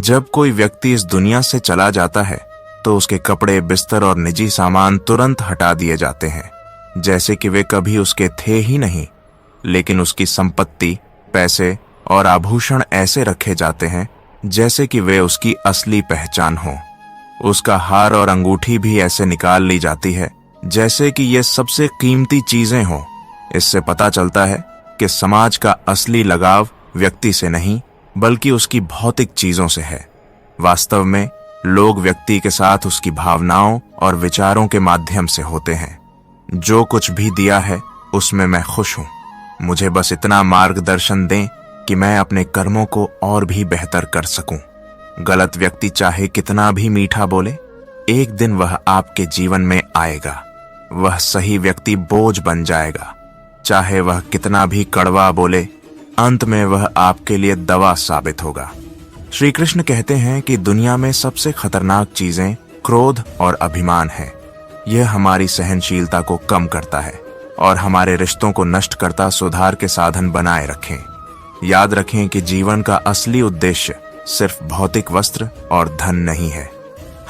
जब कोई व्यक्ति इस दुनिया से चला जाता है तो उसके कपड़े, बिस्तर और निजी सामान तुरंत हटा दिए जाते हैं, जैसे कि वे कभी उसके थे ही नहीं। लेकिन उसकी संपत्ति, पैसे और आभूषण ऐसे रखे जाते हैं जैसे कि वे उसकी असली पहचान हो। उसका हार और अंगूठी भी ऐसे निकाल ली जाती है जैसे कि ये सबसे कीमती चीजें हों। इससे पता चलता है कि समाज का असली लगाव व्यक्ति से नहीं बल्कि उसकी भौतिक चीजों से है। वास्तव में लोग व्यक्ति के साथ उसकी भावनाओं और विचारों के माध्यम से होते हैं। जो कुछ भी दिया है उसमें मैं खुश हूं। मुझे बस इतना मार्गदर्शन दें कि मैं अपने कर्मों को और भी बेहतर कर सकूं। गलत व्यक्ति चाहे कितना भी मीठा बोले, एक दिन वह आपके जीवन में आएगा। वह सही व्यक्ति बोझ बन जाएगा। चाहे वह कितना भी कड़वा बोले, अंत में वह आपके लिए दवा साबित होगा। श्री कृष्ण कहते हैं कि दुनिया में सबसे खतरनाक चीजें क्रोध और अभिमान है। यह हमारी सहनशीलता को कम करता है और हमारे रिश्तों को नष्ट करता सुधार के साधन बनाए रखें। याद रखें कि जीवन का असली उद्देश्य सिर्फ भौतिक वस्त्र और धन नहीं है।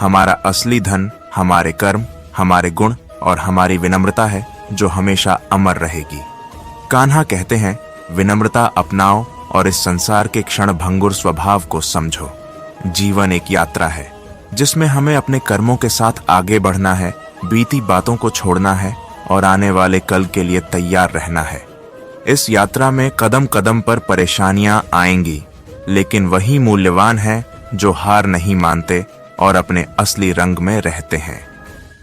हमारा असली धन हमारे कर्म, हमारे गुण और हमारी विनम्रता है, जो हमेशा अमर रहेगी। कान्हा कहते हैं, विनम्रता अपनाओ और इस संसार के क्षण भंगुर स्वभाव को समझो। जीवन एक यात्रा है जिसमें हमें अपने कर्मों के साथ आगे बढ़ना है, बीती बातों को छोड़ना है और आने वाले कल के लिए तैयार रहना है। इस यात्रा में कदम कदम पर परेशानियां आएंगी, लेकिन वही मूल्यवान है जो हार नहीं मानते और अपने असली रंग में रहते हैं।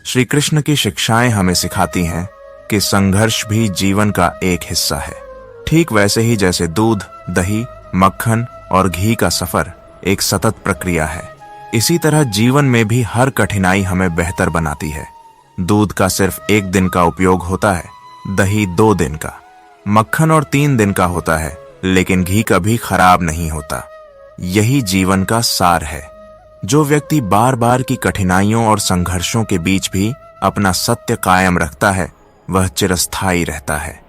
श्री कृष्ण की शिक्षाएं हमें सिखाती हैं कि संघर्ष भी जीवन का एक हिस्सा है। ठीक वैसे ही जैसे दूध, दही, मक्खन और घी का सफर एक सतत प्रक्रिया है, इसी तरह जीवन में भी हर कठिनाई हमें बेहतर बनाती है। दूध का सिर्फ 1 दिन का उपयोग होता है, दही 2 दिन का, मक्खन और 3 दिन का होता है, लेकिन घी कभी खराब नहीं होता। यही जीवन का सार है। जो व्यक्ति बार बार की कठिनाइयों और संघर्षों के बीच भी अपना सत्य कायम रखता है, वह चिरस्थायी रहता है।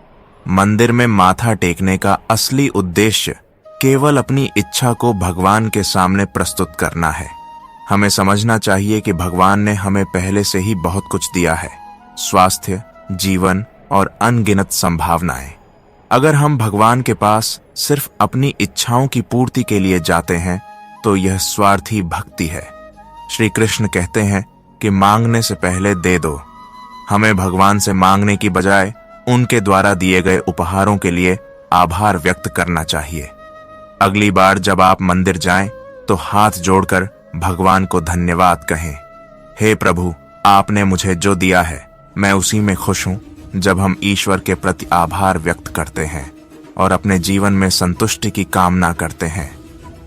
मंदिर में माथा टेकने का असली उद्देश्य केवल अपनी इच्छा को भगवान के सामने प्रस्तुत करना है। हमें समझना चाहिए कि भगवान ने हमें पहले से ही बहुत कुछ दिया है, स्वास्थ्य, जीवन और अनगिनत संभावनाएं। अगर हम भगवान के पास सिर्फ अपनी इच्छाओं की पूर्ति के लिए जाते हैं तो यह स्वार्थी भक्ति है। श्री कृष्ण कहते हैं कि मांगने से पहले दे दो। हमें भगवान से मांगने की बजाय उनके द्वारा दिए गए उपहारों के लिए आभार व्यक्त करना चाहिए। अगली बार जब आप मंदिर जाएं तो हाथ जोड़कर भगवान को धन्यवाद कहें। हे प्रभु, आपने मुझे जो दिया है मैं उसी में खुश हूं। जब हम ईश्वर के प्रति आभार व्यक्त करते हैं और अपने जीवन में संतुष्टि की कामना करते हैं,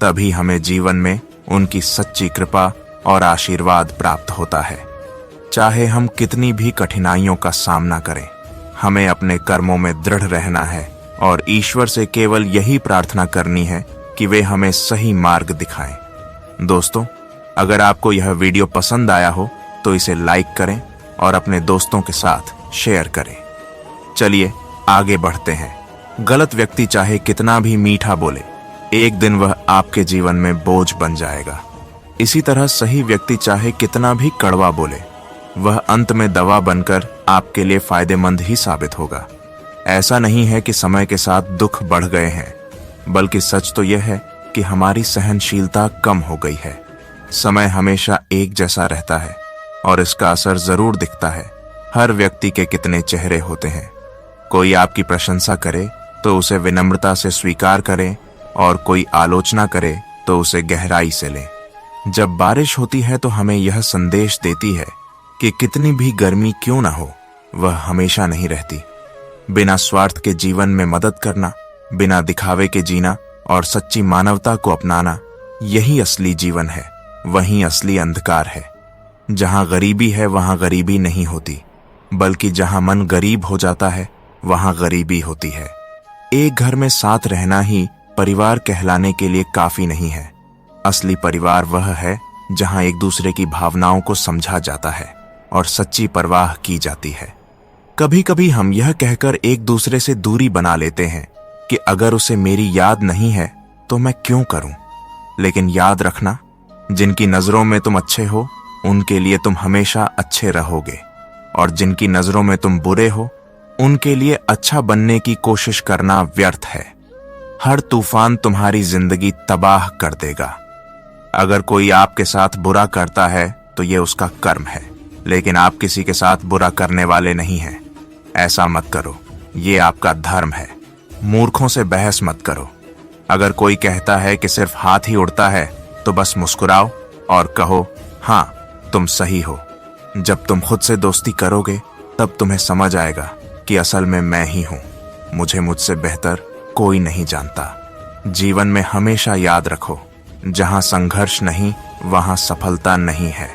तभी हमें जीवन में उनकी सच्ची कृपा और आशीर्वाद प्राप्त होता है। चाहे हम कितनी भी कठिनाइयों का सामना करें, हमें अपने कर्मों में दृढ़ रहना है और ईश्वर से केवल यही प्रार्थना करनी है कि वे हमें सही मार्ग दिखाएं। दोस्तों, अगर आपको यह वीडियो पसंद आया हो तो इसे लाइक करें और अपने दोस्तों के साथ शेयर करें। चलिए आगे बढ़ते हैं। गलत व्यक्ति चाहे कितना भी मीठा बोले, एक दिन वह आपके जीवन में बोझ बन जाएगा। इसी तरह सही व्यक्ति चाहे कितना भी कड़वा बोले, वह अंत में दवा बनकर आपके लिए फायदेमंद ही साबित होगा। ऐसा नहीं है कि समय के साथ दुख बढ़ गए हैं, बल्कि सच तो यह है कि हमारी सहनशीलता कम हो गई है। समय हमेशा एक जैसा रहता है और इसका असर जरूर दिखता है। हर व्यक्ति के कितने चेहरे होते हैं। कोई आपकी प्रशंसा करे तो उसे विनम्रता से स्वीकार करें और कोई आलोचना करे तो उसे गहराई से लें। जब बारिश होती है तो हमें यह संदेश देती है कि कितनी भी गर्मी क्यों ना हो, वह हमेशा नहीं रहती। बिना स्वार्थ के जीवन में मदद करना, बिना दिखावे के जीना और सच्ची मानवता को अपनाना, यही असली जीवन है। वही असली अंधकार है। जहां गरीबी है वहां गरीबी नहीं होती, बल्कि जहां मन गरीब हो जाता है वहां गरीबी होती है। एक घर में साथ रहना ही परिवार कहलाने के लिए काफी नहीं है। असली परिवार वह है जहां एक दूसरे की भावनाओं को समझा जाता है और सच्ची परवाह की जाती है। कभी कभी हम यह कहकर एक दूसरे से दूरी बना लेते हैं कि अगर उसे मेरी याद नहीं है तो मैं क्यों करूं। लेकिन याद रखना, जिनकी नजरों में तुम अच्छे हो उनके लिए तुम हमेशा अच्छे रहोगे, और जिनकी नजरों में तुम बुरे हो उनके लिए अच्छा बनने की कोशिश करना व्यर्थ है। हर तूफान तुम्हारी जिंदगी तबाह कर देगा। अगर कोई आपके साथ बुरा करता है तो यह उसका कर्म है, लेकिन आप किसी के साथ बुरा करने वाले नहीं हैं। ऐसा मत करो, ये आपका धर्म है। मूर्खों से बहस मत करो। अगर कोई कहता है कि सिर्फ हाथ ही उड़ता है तो बस मुस्कुराओ और कहो, हाँ तुम सही हो। जब तुम खुद से दोस्ती करोगे तब तुम्हें समझ आएगा कि असल में मैं ही हूं। मुझे मुझसे बेहतर कोई नहीं जानता। जीवन में हमेशा याद रखो, जहां संघर्ष नहीं वहां सफलता नहीं है।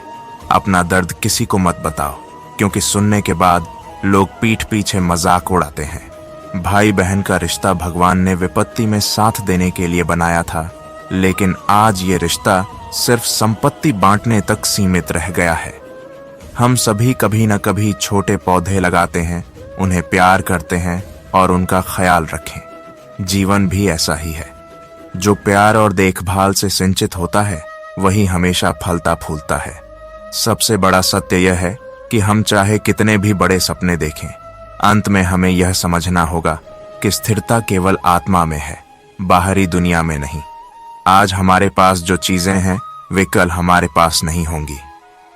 अपना दर्द किसी को मत बताओ, क्योंकि सुनने के बाद लोग पीठ पीछे मजाक उड़ाते हैं। भाई बहन का रिश्ता भगवान ने विपत्ति में साथ देने के लिए बनाया था, लेकिन आज ये रिश्ता सिर्फ संपत्ति बांटने तक सीमित रह गया है। हम सभी कभी न कभी छोटे पौधे लगाते हैं, उन्हें प्यार करते हैं और उनका ख्याल रखें। जीवन भी ऐसा ही है। जो प्यार और देखभाल से सिंचित होता है वही हमेशा फलता फूलता है। सबसे बड़ा सत्य यह है कि हम चाहे कितने भी बड़े सपने देखें, अंत में हमें यह समझना होगा कि स्थिरता केवल आत्मा में है, बाहरी दुनिया में नहीं। आज हमारे पास जो चीजें हैं वे कल हमारे पास नहीं होंगी।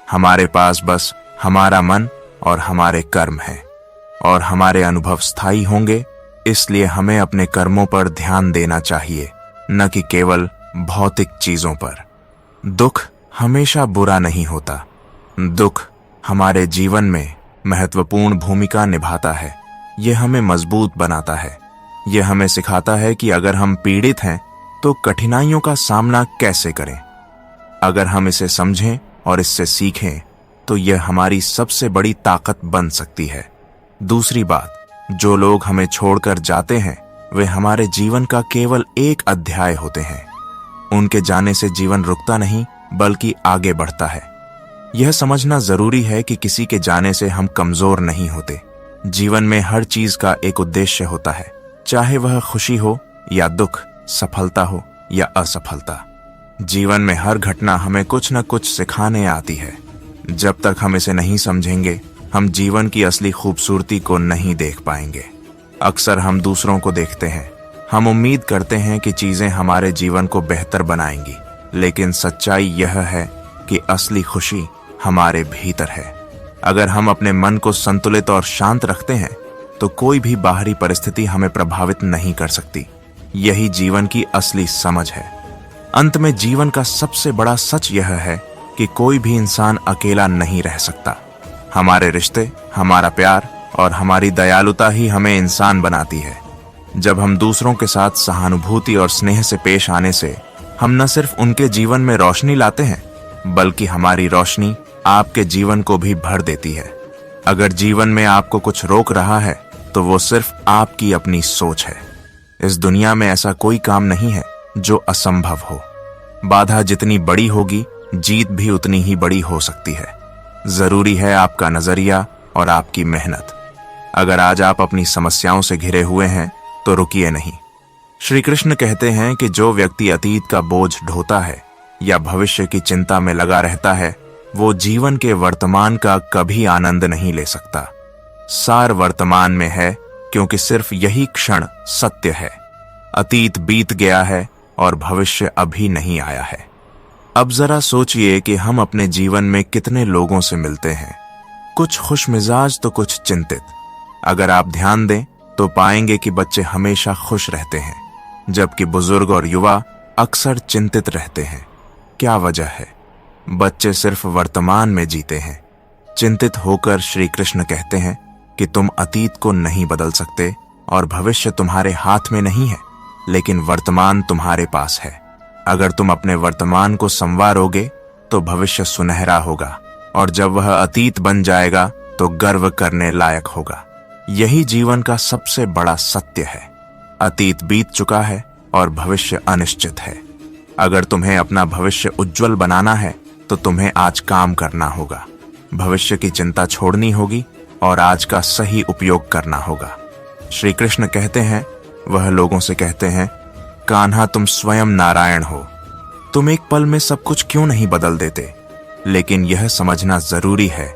हमारे पास बस हमारा मन और हमारे कर्म हैं, और हमारे अनुभव स्थायी होंगे। इसलिए हमें अपने कर्मों पर ध्यान देना चाहिए, न कि केवल भौतिक चीजों पर। दुख हमेशा बुरा नहीं होता। दुख हमारे जीवन में महत्वपूर्ण भूमिका निभाता है। यह हमें मजबूत बनाता है। यह हमें सिखाता है कि अगर हम पीड़ित हैं तो कठिनाइयों का सामना कैसे करें। अगर हम इसे समझें और इससे सीखें तो यह हमारी सबसे बड़ी ताकत बन सकती है। दूसरी बात, जो लोग हमें छोड़कर जाते हैं वे हमारे जीवन का केवल एक अध्याय होते हैं। उनके जाने से जीवन रुकता नहीं बल्कि आगे बढ़ता है। यह समझना जरूरी है कि किसी के जाने से हम कमजोर नहीं होते। जीवन में हर चीज का एक उद्देश्य होता है, चाहे वह खुशी हो या दुख, सफलता हो या असफलता। जीवन में हर घटना हमें कुछ न कुछ सिखाने आती है। जब तक हम इसे नहीं समझेंगे हम जीवन की असली खूबसूरती को नहीं देख पाएंगे। अक्सर हम दूसरों को देखते हैं, हम उम्मीद करते हैं कि चीजें हमारे जीवन को बेहतर बनाएंगी, लेकिन सच्चाई यह है कि असली खुशी हमारे भीतर है। अगर हम अपने मन को संतुलित और शांत रखते हैं तो कोई भी बाहरी परिस्थिति हमें प्रभावित नहीं कर सकती। यही जीवन की असली समझ है। अंत में जीवन का सबसे बड़ा सच यह है कि कोई भी इंसान अकेला नहीं रह सकता। हमारे रिश्ते, हमारा प्यार और हमारी दयालुता ही हमें इंसान बनाती है। जब हम दूसरों के साथ सहानुभूति और स्नेह से पेश आने से हम न सिर्फ उनके जीवन में रोशनी लाते हैं बल्कि हमारी रोशनी आपके जीवन को भी भर देती है। अगर जीवन में आपको कुछ रोक रहा है तो वो सिर्फ आपकी अपनी सोच है। इस दुनिया में ऐसा कोई काम नहीं है जो असंभव हो। बाधा जितनी बड़ी होगी जीत भी उतनी ही बड़ी हो सकती है। जरूरी है आपका नजरिया और आपकी मेहनत। अगर आज आप अपनी समस्याओं से घिरे हुए हैं तो रुकिए नहीं। श्री कृष्ण कहते हैं कि जो व्यक्ति अतीत का बोझ ढोता है या भविष्य की चिंता में लगा रहता है वो जीवन के वर्तमान का कभी आनंद नहीं ले सकता। सार वर्तमान में है, क्योंकि सिर्फ यही क्षण सत्य है। अतीत बीत गया है और भविष्य अभी नहीं आया है। अब जरा सोचिए कि हम अपने जीवन में कितने लोगों से मिलते हैं, कुछ खुश मिजाज तो कुछ चिंतित। अगर आप ध्यान दें तो पाएंगे कि बच्चे हमेशा खुश रहते हैं, जबकि बुजुर्ग और युवा अक्सर चिंतित रहते हैं। क्या वजह है? बच्चे सिर्फ वर्तमान में जीते हैं। चिंतित होकर श्री कृष्ण कहते हैं कि तुम अतीत को नहीं बदल सकते और भविष्य तुम्हारे हाथ में नहीं है, लेकिन वर्तमान तुम्हारे पास है। अगर तुम अपने वर्तमान को संवारोगे तो भविष्य सुनहरा होगा, और जब वह अतीत बन जाएगा तो गर्व करने लायक होगा। यही जीवन का सबसे बड़ा सत्य है। अतीत बीत चुका है और भविष्य अनिश्चित है। अगर तुम्हें अपना भविष्य उज्जवल बनाना है तो तुम्हें आज काम करना होगा। भविष्य की चिंता छोड़नी होगी और आज का सही उपयोग करना होगा। श्री कृष्ण कहते हैं, वह लोगों से कहते हैं, कान्हा तुम स्वयं नारायण हो। तुम एक पल में सब कुछ क्यों नहीं बदल देते? लेकिन यह समझना जरूरी है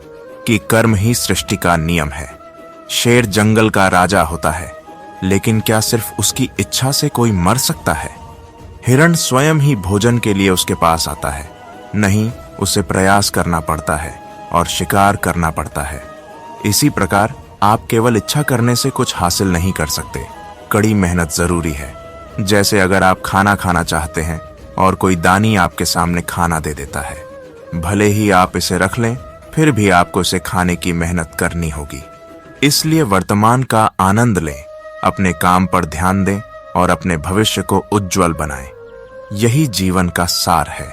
कि कर्म ही सृष्टि का नियम है। शेर जंगल का राजा होता है, लेकिन क्या सिर्फ उसकी इच्छा से कोई मर सकता है? हिरण स्वयं ही भोजन के लिए उसके पास आता है? नहीं, उसे प्रयास करना पड़ता है और शिकार करना पड़ता है। इसी प्रकार आप केवल इच्छा करने से कुछ हासिल नहीं कर सकते, कड़ी मेहनत जरूरी है। जैसे अगर आप खाना खाना चाहते हैं और कोई दानी आपके सामने खाना दे देता है, भले ही आप इसे रख लें, फिर भी आपको इसे खाने की मेहनत करनी होगी। इसलिए वर्तमान का आनंद लें, अपने काम पर ध्यान दें और अपने भविष्य को उज्जवल बनाएं। यही जीवन का सार है।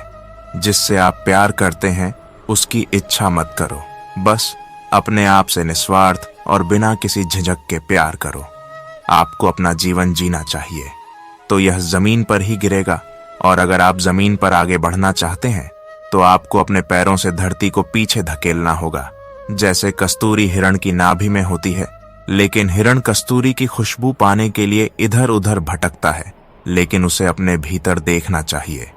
जिससे आप प्यार करते हैं उसकी इच्छा मत करो, बस अपने आप से निस्वार्थ और बिना किसी झिझक के प्यार करो। आपको अपना जीवन जीना चाहिए तो यह जमीन पर ही गिरेगा, और अगर आप जमीन पर आगे बढ़ना चाहते हैं तो आपको अपने पैरों से धरती को पीछे धकेलना होगा। जैसे कस्तूरी हिरण की नाभि में होती है, लेकिन हिरण कस्तूरी की खुशबू पाने के लिए इधर उधर भटकता है, लेकिन उसे अपने भीतर देखना चाहिए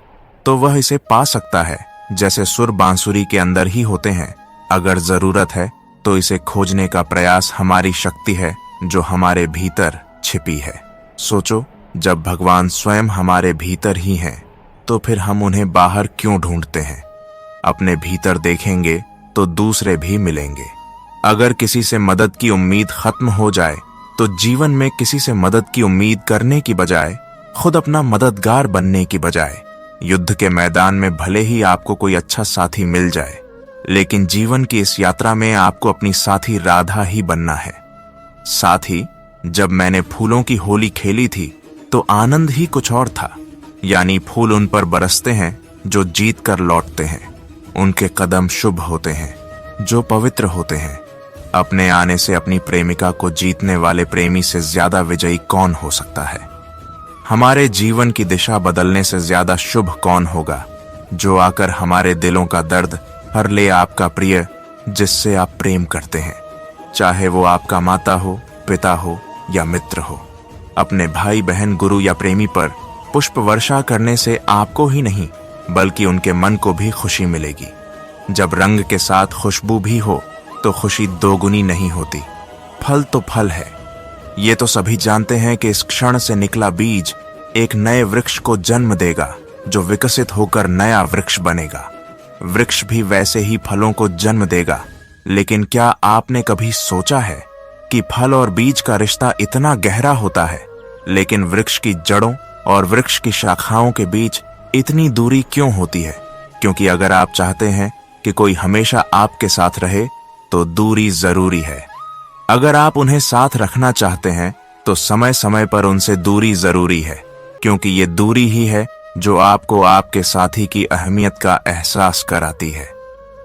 तो वह इसे पा सकता है। जैसे सुर बांसुरी के अंदर ही होते हैं, अगर जरूरत है तो इसे खोजने का प्रयास हमारी शक्ति है जो हमारे भीतर छिपी है। सोचो, जब भगवान स्वयं हमारे भीतर ही हैं, तो फिर हम उन्हें बाहर क्यों ढूंढते हैं? अपने भीतर देखेंगे तो दूसरे भी मिलेंगे। अगर किसी से मदद की उम्मीद खत्म हो जाए तो जीवन में किसी से मदद की उम्मीद करने की बजाय खुद अपना मददगार बनने की बजाय युद्ध के मैदान में भले ही आपको कोई अच्छा साथी मिल जाए, लेकिन जीवन की इस यात्रा में आपको अपनी साथी राधा ही बनना है। साथी, जब मैंने फूलों की होली खेली थी तो आनंद ही कुछ और था। यानी फूल उन पर बरसते हैं जो जीत कर लौटते हैं। उनके कदम शुभ होते हैं जो पवित्र होते हैं। अपने आने से अपनी प्रेमिका को जीतने वाले प्रेमी से ज्यादा विजयी कौन हो सकता है? हमारे जीवन की दिशा बदलने से ज्यादा शुभ कौन होगा जो आकर हमारे दिलों का दर्द हर ले आपका प्रिय जिससे आप प्रेम करते हैं, चाहे वो आपका माता हो, पिता हो या मित्र हो। अपने भाई बहन, गुरु या प्रेमी पर पुष्प वर्षा करने से आपको ही नहीं बल्कि उनके मन को भी खुशी मिलेगी। जब रंग के साथ खुशबू भी हो तो खुशी दोगुनी नहीं होती। फल तो फल है। ये तो सभी जानते हैं कि इस क्षण से निकला बीज एक नए वृक्ष को जन्म देगा जो विकसित होकर नया वृक्ष बनेगा। वृक्ष भी वैसे ही फलों को जन्म देगा। लेकिन क्या आपने कभी सोचा है कि फल और बीज का रिश्ता इतना गहरा होता है, लेकिन वृक्ष की जड़ों और वृक्ष की शाखाओं के बीच इतनी दूरी क्यों होती है? क्योंकि अगर आप चाहते हैं कि कोई हमेशा आपके साथ रहे तो दूरी जरूरी है। अगर आप उन्हें साथ रखना चाहते हैं तो समय समय पर उनसे दूरी जरूरी है, क्योंकि ये दूरी ही है जो आपको आपके साथी की अहमियत का एहसास कराती है।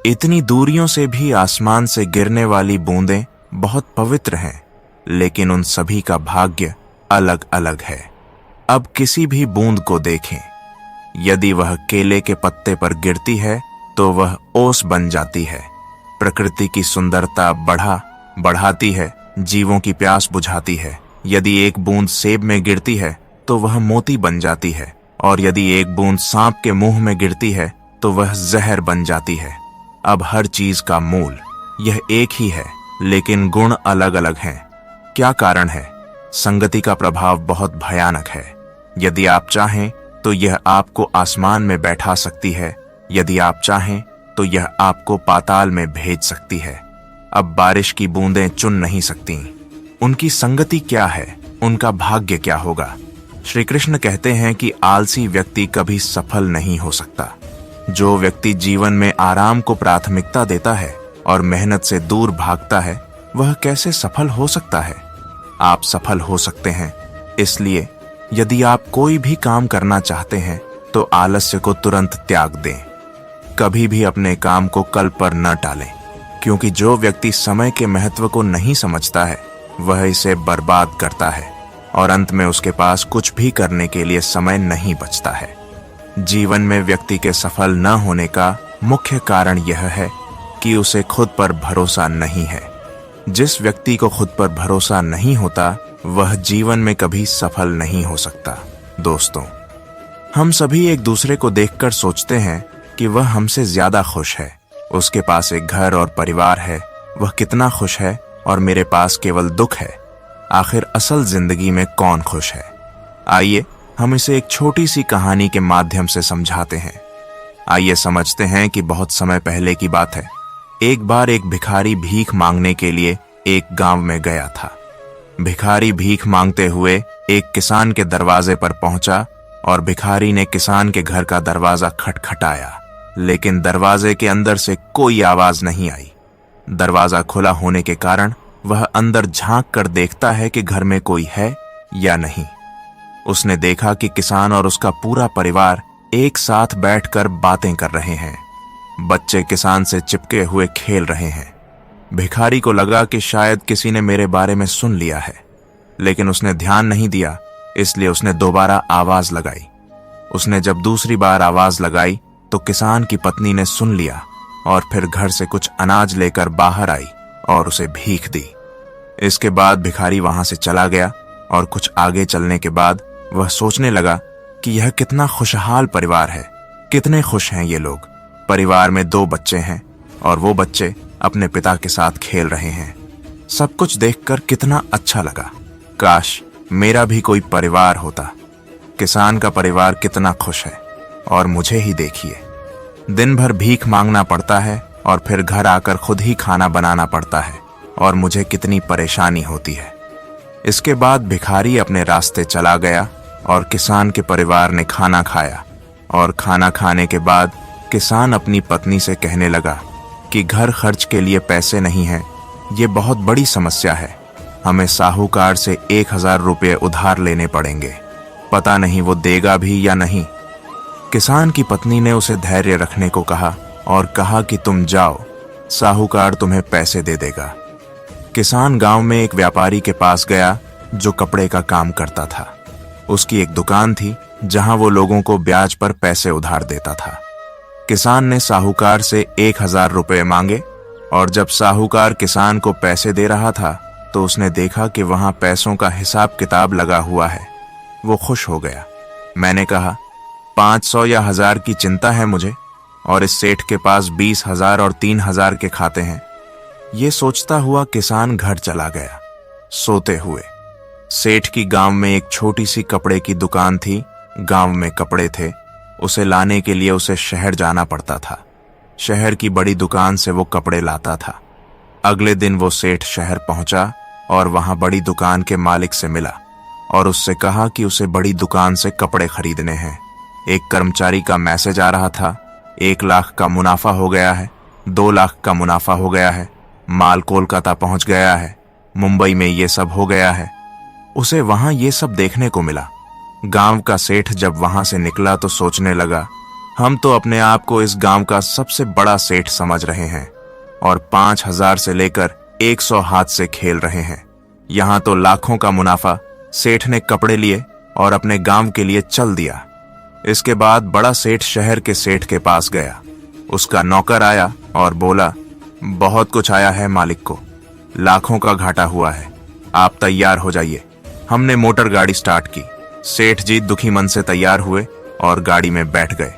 इतनी दूरियों से भी आसमान से गिरने वाली बूंदें बहुत पवित्र हैं, लेकिन उन सभी का भाग्य अलग अलग है। अब किसी भी बूंद को देखें, यदि वह केले के पत्ते पर गिरती है तो वह ओस बन जाती है। प्रकृति की सुंदरता बढ़ाती है, जीवों की प्यास बुझाती है। यदि एक बूंद सेब में गिरती है तो वह मोती बन जाती है, और यदि एक बूंद सांप के मुंह में गिरती है तो वह जहर बन जाती है। अब हर चीज का मूल यह एक ही है, लेकिन गुण अलग अलग हैं। क्या कारण है? संगति का प्रभाव बहुत भयानक है। यदि आप चाहें तो यह आपको आसमान में बैठा सकती है, यदि आप चाहें तो यह आपको पाताल में भेज सकती है। अब बारिश की बूंदें चुन नहीं सकती। उनकी संगति क्या है, उनका भाग्य क्या होगा? श्री कृष्ण कहते हैं कि आलसी व्यक्ति कभी सफल नहीं हो सकता। जो व्यक्ति जीवन में आराम को प्राथमिकता देता है और मेहनत से दूर भागता है, वह कैसे सफल हो सकता है? आप सफल हो सकते हैं। इसलिए यदि आप कोई भी काम करना चाहते हैं तो आलस्य को तुरंत त्याग दें। कभी भी अपने काम को कल पर न टालें, क्योंकि जो व्यक्ति समय के महत्व को नहीं समझता है वह इसे बर्बाद करता है, और अंत में उसके पास कुछ भी करने के लिए समय नहीं बचता है। जीवन में व्यक्ति के सफल न होने का मुख्य कारण यह है कि उसे खुद पर भरोसा नहीं है। जिस व्यक्ति को खुद पर भरोसा नहीं होता वह जीवन में कभी सफल नहीं हो सकता। दोस्तों, हम सभी एक दूसरे को देखकर सोचते हैं कि वह हमसे ज्यादा खुश है, उसके पास एक घर और परिवार है, वह कितना खुश है और मेरे पास केवल दुख है। आखिर असल जिंदगी में कौन खुश है? आइए हम इसे एक छोटी सी कहानी के माध्यम से समझाते हैं। आइए समझते हैं कि बहुत समय पहले की बात है। एक बार एक भिखारी भीख मांगने के लिए एक गांव में गया था। भिखारी भीख मांगते हुए एक किसान के दरवाजे पर पहुंचा और भिखारी ने किसान के घर का दरवाजा खटखटाया, लेकिन दरवाजे के अंदर से कोई आवाज नहीं आई। दरवाजा खुला होने के कारण वह अंदर झांक कर देखता है कि घर में कोई है या नहीं। उसने देखा कि किसान और उसका पूरा परिवार एक साथ बैठकर बातें कर रहे हैं। बच्चे किसान से चिपके हुए खेल रहे हैं। भिखारी को लगा कि शायद किसी ने मेरे बारे में सुन लिया है, लेकिन उसने ध्यान नहीं दिया, इसलिए उसने दोबारा आवाज लगाई। उसने जब दूसरी बार आवाज लगाई तो किसान की पत्नी ने सुन लिया और फिर घर से कुछ अनाज लेकर बाहर आई और उसे भीख दी। इसके बाद भिखारी वहां से चला गया और कुछ आगे चलने के बाद वह सोचने लगा कि यह कितना खुशहाल परिवार है, कितने खुश हैं ये लोग। परिवार में 2 बच्चे हैं और वो बच्चे अपने पिता के साथ खेल रहे हैं। सब कुछ देखकर कितना अच्छा लगा। काश मेरा भी कोई परिवार होता। किसान का परिवार कितना खुश है और मुझे ही देखिए, दिन भर भीख मांगना पड़ता है और फिर घर आकर खुद ही खाना बनाना पड़ता है और मुझे कितनी परेशानी होती है। इसके बाद भिखारी अपने रास्ते चला गया और किसान के परिवार ने खाना खाया और खाना खाने के बाद किसान अपनी पत्नी से कहने लगा कि घर खर्च के लिए पैसे नहीं हैं, ये बहुत बड़ी समस्या है। हमें साहूकार से 1000 रुपये उधार लेने पड़ेंगे, पता नहीं वो देगा भी या नहीं। किसान की पत्नी ने उसे धैर्य रखने को कहा और कहा कि तुम जाओ, साहूकार तुम्हें पैसे दे देगा। किसान गांव में एक व्यापारी के पास गया जो कपड़े का काम करता था। उसकी एक दुकान थी जहां वो लोगों को ब्याज पर पैसे उधार देता था। किसान ने साहूकार से 1000 रुपये मांगे और जब साहूकार किसान को पैसे दे रहा था तो उसने देखा कि वहां पैसों का हिसाब किताब लगा हुआ है। वो खुश हो गया। मैंने कहा, 500 या 1000 की चिंता है मुझे, और इस सेठ के पास 20,000 और 3,000 के खाते हैं। ये सोचता हुआ किसान घर चला गया। सोते हुए सेठ की गांव में एक छोटी सी कपड़े की दुकान थी। गांव में कपड़े थे, उसे लाने के लिए उसे शहर जाना पड़ता था। शहर की बड़ी दुकान से वो कपड़े लाता था। अगले दिन वो सेठ शहर पहुंचा और वहां बड़ी दुकान के मालिक से मिला और उससे कहा कि उसे बड़ी दुकान से कपड़े खरीदने हैं। एक कर्मचारी का मैसेज आ रहा था, 1 लाख का मुनाफा हो गया है, 2 लाख का मुनाफा हो गया है, माल कोलकाता पहुंच गया है, मुंबई में ये सब हो गया है। उसे वहां ये सब देखने को मिला। गांव का सेठ जब वहां से निकला तो सोचने लगा, हम तो अपने आप को इस गांव का सबसे बड़ा सेठ समझ रहे हैं और 5000 से लेकर 100 हाथ से खेल रहे हैं। यहां तो लाखों का मुनाफा सेठ ने कपड़े लिए और अपने गांव के लिए चल दिया। इसके बाद बड़ा सेठ शहर के सेठ के पास गया। उसका नौकर आया और बोला, बहुत कुछ आया है मालिक को, लाखों का घाटा हुआ है, आप तैयार हो जाइए। हमने मोटर गाड़ी स्टार्ट की। सेठ जी दुखी मन से तैयार हुए और गाड़ी में बैठ गए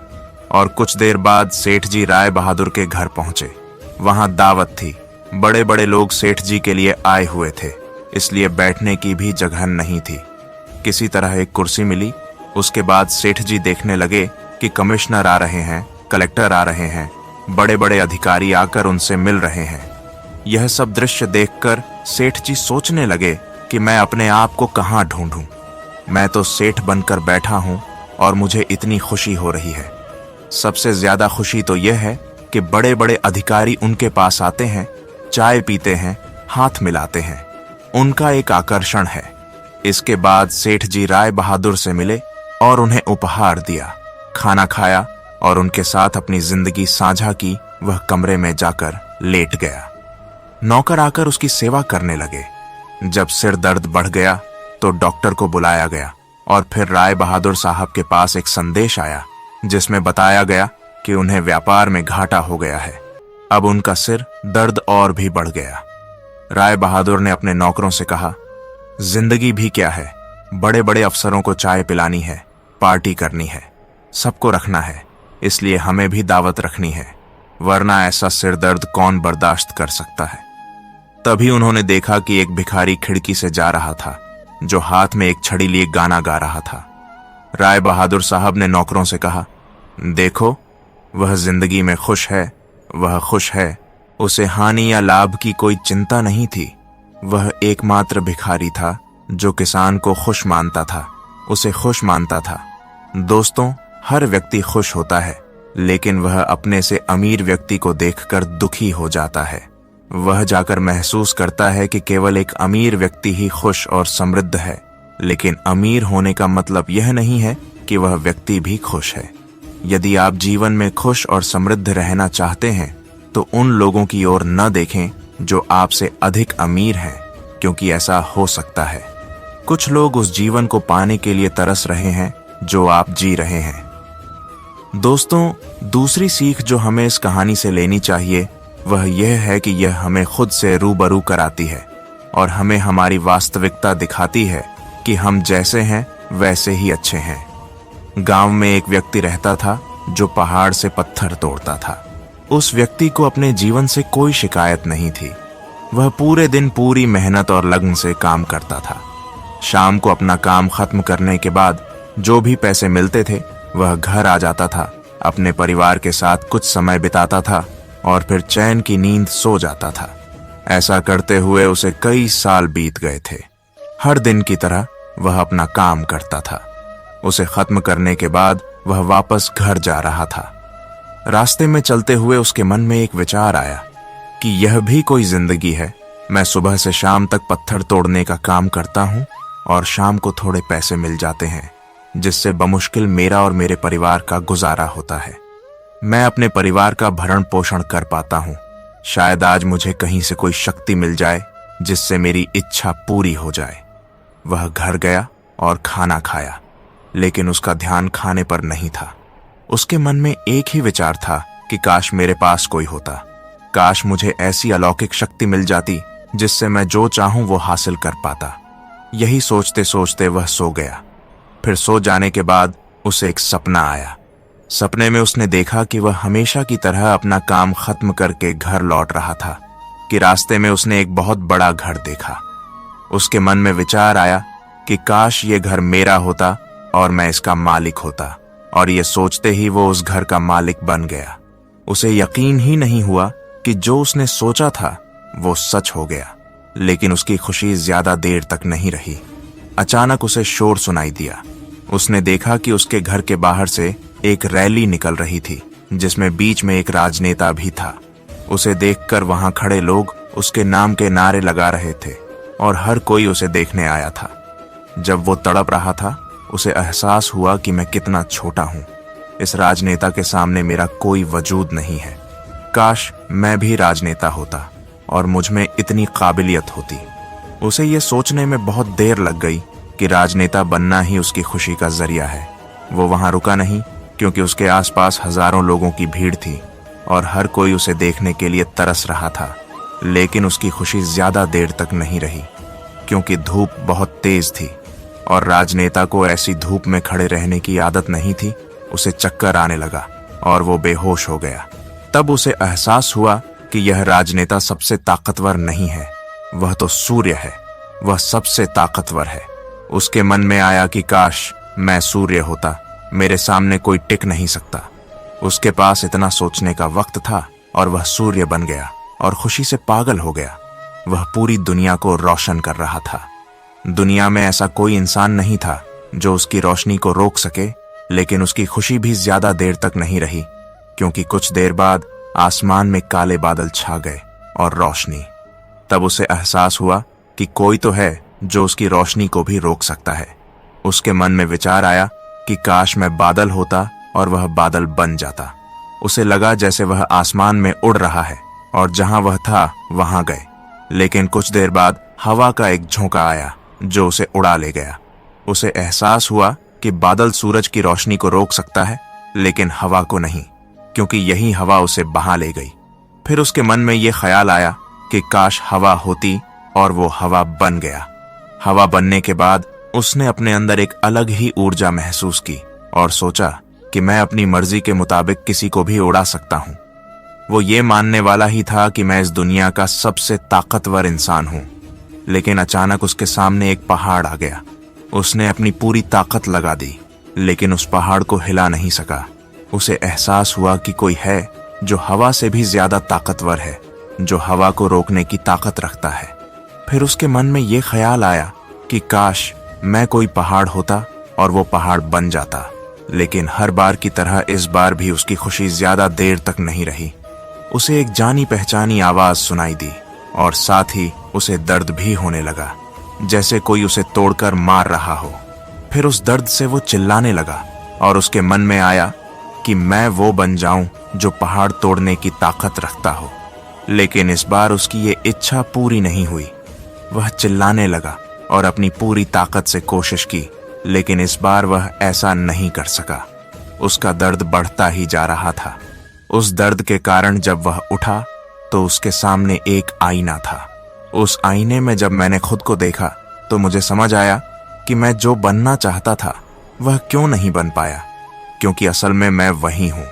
और कुछ देर बाद सेठ जी राय बहादुर के घर पहुंचे। वहां दावत थी, बड़े बड़े लोग सेठ जी के लिए आए हुए थे, इसलिए बैठने की भी जगह नहीं थी। किसी तरह एक कुर्सी मिली। उसके बाद सेठ जी देखने लगे कि कमिश्नर आ रहे हैं, कलेक्टर आ रहे हैं, बड़े बड़े अधिकारी आकर उनसे मिल रहे हैं। यह सब दृश्य देखकर सेठ जी सोचने लगे कि मैं अपने आप को कहां ढूंढूं। मैं तो सेठ बनकर बैठा हूं और मुझे इतनी खुशी हो रही है। सबसे ज्यादा खुशी तो यह है कि बड़े बड़े अधिकारी उनके पास आते हैं, चाय पीते हैं, हाथ मिलाते हैं। उनका एक आकर्षण है। इसके बाद सेठ जी राय बहादुर से मिले और उन्हें उपहार दिया, खाना खाया और उनके साथ अपनी जिंदगी साझा की। वह कमरे में जाकर लेट गया। नौकर आकर उसकी सेवा करने लगे। जब सिर दर्द बढ़ गया तो डॉक्टर को बुलाया गया और फिर राय बहादुर साहब के पास एक संदेश आया जिसमें बताया गया कि उन्हें व्यापार में घाटा हो गया है। अब उनका सिर दर्द और भी बढ़ गया। राय बहादुर ने अपने नौकरों से कहा, जिंदगी भी क्या है, बड़े बड़े अफसरों को चाय पिलानी है, पार्टी करनी है, सबको रखना है, इसलिए हमें भी दावत रखनी है, वरना ऐसा सिरदर्द कौन बर्दाश्त कर सकता है। तभी उन्होंने देखा कि एक भिखारी खिड़की से जा रहा था, जो हाथ में एक छड़ी लिए गाना गा रहा था। राय बहादुर साहब ने नौकरों से कहा, देखो, वह जिंदगी में खुश है, वह खुश है, उसे हानि या लाभ की कोई चिंता नहीं थी। वह एकमात्र भिखारी था जो किसान को खुश मानता था, उसे खुश मानता था। दोस्तों, हर व्यक्ति खुश होता है, लेकिन वह अपने से अमीर व्यक्ति को देखकर दुखी हो जाता है। वह जाकर महसूस करता है कि केवल एक अमीर व्यक्ति ही खुश और समृद्ध है, लेकिन अमीर होने का मतलब यह नहीं है कि वह व्यक्ति भी खुश है। यदि आप जीवन में खुश और समृद्ध रहना चाहते हैं तो उन लोगों की ओर न देखें जो आपसे अधिक अमीर हैं, क्योंकि ऐसा हो सकता है। कुछ लोग उस जीवन को पाने के लिए तरस रहे हैं जो आप जी रहे हैं। दोस्तों, दूसरी सीख जो हमें इस कहानी से लेनी चाहिए वह यह है कि यह हमें खुद से रूबरू कराती है और हमें हमारी वास्तविकता दिखाती है कि हम जैसे हैं वैसे ही अच्छे हैं। गांव में एक व्यक्ति रहता था जो पहाड़ से पत्थर तोड़ता था। उस व्यक्ति को अपने जीवन से कोई शिकायत नहीं थी। वह पूरे दिन पूरी मेहनत और लगन से काम करता था। शाम को अपना काम खत्म करने के बाद जो भी पैसे मिलते थे वह घर आ जाता था, अपने परिवार के साथ कुछ समय बिताता था और फिर चैन की नींद सो जाता था। ऐसा करते हुए उसे कई साल बीत गए थे। हर दिन की तरह वह अपना काम करता था। उसे खत्म करने के बाद वह वापस घर जा रहा था। रास्ते में चलते हुए उसके मन में एक विचार आया कि यह भी कोई जिंदगी है। मैं सुबह से शाम तक पत्थर तोड़ने का काम करता हूँ और शाम को थोड़े पैसे मिल जाते हैं, जिससे बमुश्किल मेरा और मेरे परिवार का गुजारा होता है। मैं अपने परिवार का भरण पोषण कर पाता हूँ। शायद आज मुझे कहीं से कोई शक्ति मिल जाए जिससे मेरी इच्छा पूरी हो जाए। वह घर गया और खाना खाया, लेकिन उसका ध्यान खाने पर नहीं था। उसके मन में एक ही विचार था कि काश मेरे पास कोई होता, काश मुझे ऐसी अलौकिक शक्ति मिल जाती जिससे मैं जो चाहूं वो हासिल कर पाता। यही सोचते सोचते वह सो गया। फिर सो जाने के बाद उसे एक सपना आया। सपने में उसने देखा कि वह हमेशा की तरह अपना काम खत्म करके घर लौट रहा था कि रास्ते में उसने एक बहुत बड़ा घर देखा। उसके मन में विचार आया कि काश ये घर मेरा होता और मैं इसका मालिक होता, और ये सोचते ही वो उस घर का मालिक बन गया। उसे यकीन ही नहीं हुआ कि जो उसने सोचा था वो सच हो गया, लेकिन उसकी खुशी ज्यादा देर तक नहीं रही। अचानक उसे शोर सुनाई दिया। उसने देखा कि उसके घर के बाहर से एक रैली निकल रही थी, जिसमें बीच में एक राजनेता भी था। उसे देखकर वहां खड़े लोग उसके नाम के नारे लगा रहे थे और हर कोई उसे देखने आया था। जब वो तड़प रहा था, उसे एहसास हुआ कि मैं कितना छोटा हूं। इस राजनेता के सामने मेरा कोई वजूद नहीं है। काश मैं भी राजनेता होता और मुझ में इतनी काबिलियत होती। उसे ये सोचने में बहुत देर लग गई कि राजनेता बनना ही उसकी खुशी का जरिया है। वो वहां रुका नहीं, क्योंकि उसके आसपास हजारों लोगों की भीड़ थी और हर कोई उसे देखने के लिए तरस रहा था। लेकिन उसकी खुशी ज्यादा देर तक नहीं रही, क्योंकि धूप बहुत तेज थी और राजनेता को ऐसी धूप में खड़े रहने की आदत नहीं थी। उसे चक्कर आने लगा और वो बेहोश हो गया। तब उसे एहसास हुआ कि यह राजनेता सबसे ताकतवर नहीं है, वह तो सूर्य है। वह सबसे ताकतवर है। उसके मन में आया कि काश मैं सूर्य होता, मेरे सामने कोई टिक नहीं सकता। उसके पास इतना सोचने का वक्त था और वह सूर्य बन गया और खुशी से पागल हो गया। वह पूरी दुनिया को रोशन कर रहा था। दुनिया में ऐसा कोई इंसान नहीं था जो उसकी रोशनी को रोक सके, लेकिन उसकी खुशी भी ज्यादा देर तक नहीं रही, क्योंकि कुछ देर बाद आसमान में काले बादल छा गए और रोशनी। तब उसे एहसास हुआ कि कोई तो है जो उसकी रोशनी को भी रोक सकता है। उसके मन में विचार आया कि काश मैं बादल होता और वह बादल बन जाता। उसे लगा जैसे वह आसमान में उड़ रहा है और जहां वह था वहां गए। लेकिन कुछ देर बाद हवा का एक झोंका आया जो उसे उड़ा ले गया। उसे एहसास हुआ कि बादल सूरज की रोशनी को रोक सकता है, लेकिन हवा को नहीं, क्योंकि यही हवा उसे बहा ले गई। फिर उसके मन में यह ख्याल आया कि काश हवा होती, और वो हवा बन गया। हवा बनने के बाद उसने अपने अंदर एक अलग ही ऊर्जा महसूस की और सोचा कि मैं अपनी मर्जी के मुताबिक किसी को भी उड़ा सकता हूं। वो ये मानने वाला ही था कि मैं इस दुनिया का सबसे ताकतवर इंसान हूं। लेकिन अचानक उसके सामने एक पहाड़ आ गया। उसने अपनी पूरी ताकत लगा दी, लेकिन उस पहाड़ को हिला नहीं सका। उसे एहसास हुआ कि कोई है जो हवा से भी ज्यादा ताकतवर है, जो हवा को रोकने की ताकत रखता है। फिर उसके मन में ये ख्याल आया कि काश मैं कोई पहाड़ होता और वो पहाड़ बन जाता। लेकिन हर बार की तरह इस बार भी उसकी खुशी ज्यादा देर तक नहीं रही। उसे एक जानी पहचानी आवाज सुनाई दी और साथ ही उसे दर्द भी होने लगा, जैसे कोई उसे तोड़कर मार रहा हो। फिर उस दर्द से वो चिल्लाने लगा और उसके मन में आया कि मैं वो बन जाऊं जो पहाड़ तोड़ने की ताकत रखता हो। लेकिन इस बार उसकी ये इच्छा पूरी नहीं हुई। वह चिल्लाने लगा और अपनी पूरी ताकत से कोशिश की, लेकिन इस बार वह ऐसा नहीं कर सका। उसका दर्द बढ़ता ही जा रहा था। उस दर्द के कारण जब वह उठा तो उसके सामने एक आईना था। उस आईने में जब मैंने खुद को देखा तो मुझे समझ आया कि मैं जो बनना चाहता था वह क्यों नहीं बन पाया, क्योंकि असल में मैं वही हूं।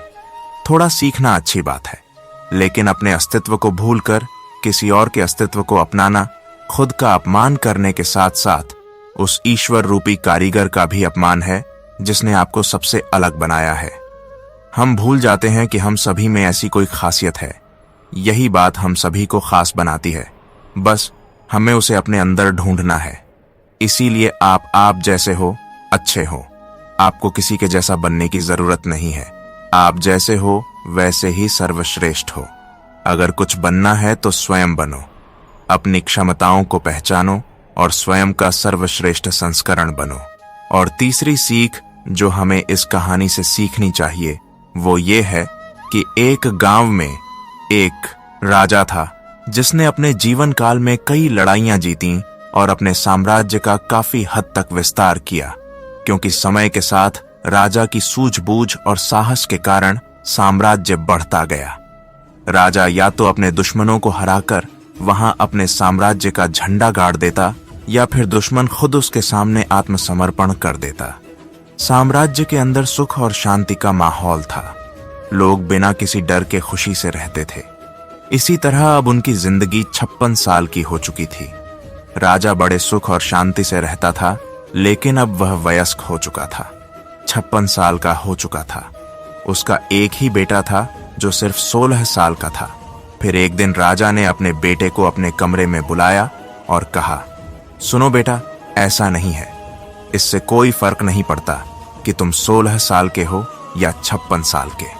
थोड़ा सीखना अच्छी बात है, लेकिन अपने अस्तित्व को भूलकर किसी और के अस्तित्व को अपनाना खुद का अपमान करने के साथ साथ उस ईश्वर रूपी कारीगर का भी अपमान है जिसने आपको सबसे अलग बनाया है। हम भूल जाते हैं कि हम सभी में ऐसी कोई खासियत है। यही बात हम सभी को खास बनाती है, बस हमें उसे अपने अंदर ढूंढना है। इसीलिए आप जैसे हो अच्छे हो। आपको किसी के जैसा बनने की जरूरत नहीं है। आप जैसे हो वैसे ही सर्वश्रेष्ठ हो। अगर कुछ बनना है तो स्वयं बनो। अपनी क्षमताओं को पहचानो और स्वयं का सर्वश्रेष्ठ संस्करण बनो। और तीसरी सीख जो हमें इस कहानी से सीखनी चाहिए वो ये है कि एक गांव में एक राजा था जिसने अपने जीवन काल में कई लड़ाइयां जीती और अपने साम्राज्य का काफी हद तक विस्तार किया, क्योंकि समय के साथ राजा की सूझबूझ और साहस के कारण साम्राज्य बढ़ता गया। राजा या तो अपने दुश्मनों को हराकर वहां अपने साम्राज्य का झंडा गाड़ देता या फिर दुश्मन खुद उसके सामने आत्मसमर्पण कर देता। साम्राज्य के अंदर सुख और शांति का माहौल था। लोग बिना किसी डर के खुशी से रहते थे। इसी तरह अब उनकी जिंदगी 56 साल की हो चुकी थी। राजा बड़े सुख और शांति से रहता था, लेकिन अब वह वयस्क हो चुका था, 56 साल का हो चुका था। उसका एक ही बेटा था जो सिर्फ 16 साल का था। फिर एक दिन राजा ने अपने बेटे को अपने कमरे में बुलाया और कहा, सुनो बेटा, ऐसा नहीं है। इससे कोई फर्क नहीं पड़ता कि तुम 16 साल के हो या 56 साल के।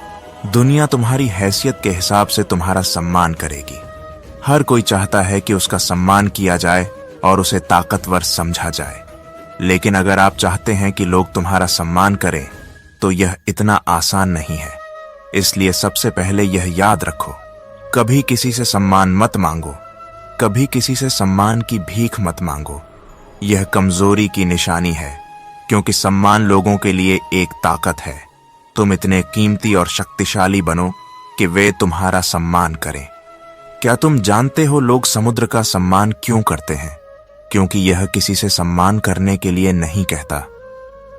दुनिया तुम्हारी हैसियत के हिसाब से तुम्हारा सम्मान करेगी। हर कोई चाहता है कि उसका सम्मान किया जाए और उसे ताकतवर समझा जाए। लेकिन अगर आप चाहते हैं कि लोग तुम्हारा सम्मान करें तो यह इतना आसान नहीं है। इसलिए सबसे पहले यह याद रखो, कभी किसी से सम्मान मत मांगो, कभी किसी से सम्मान की भीख मत मांगो। यह कमजोरी की निशानी है, क्योंकि सम्मान लोगों के लिए एक ताकत है। तुम इतने कीमती और शक्तिशाली बनो कि वे तुम्हारा सम्मान करें। क्या तुम जानते हो लोग समुद्र का सम्मान क्यों करते हैं? क्योंकि यह किसी से सम्मान करने के लिए नहीं कहता।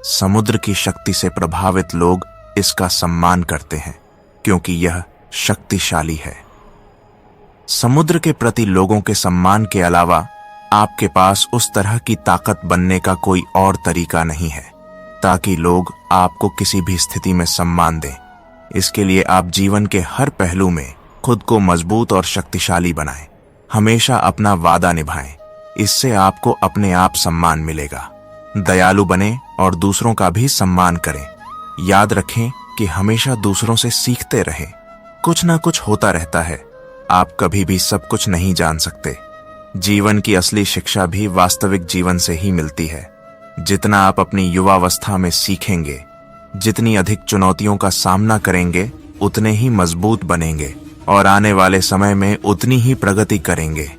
समुद्र की शक्ति से प्रभावित लोग इसका सम्मान करते हैं, क्योंकि यह शक्तिशाली है। समुद्र के प्रति लोगों के सम्मान के अलावा आपके पास उस तरह की ताकत बनने का कोई और तरीका नहीं है ताकि लोग आपको किसी भी स्थिति में सम्मान दें। इसके लिए आप जीवन के हर पहलू में खुद को मजबूत और शक्तिशाली बनाएं। हमेशा अपना वादा निभाएं। इससे आपको अपने आप सम्मान मिलेगा। दयालु बने और दूसरों का भी सम्मान करें। याद रखें कि हमेशा दूसरों से सीखते रहें। कुछ ना कुछ होता रहता है। आप कभी भी सब कुछ नहीं जान सकते। जीवन की असली शिक्षा भी वास्तविक जीवन से ही मिलती है। जितना आप अपनी युवावस्था में सीखेंगे, जितनी अधिक चुनौतियों का सामना करेंगे, उतने ही मजबूत बनेंगे और आने वाले समय में उतनी ही प्रगति करेंगे।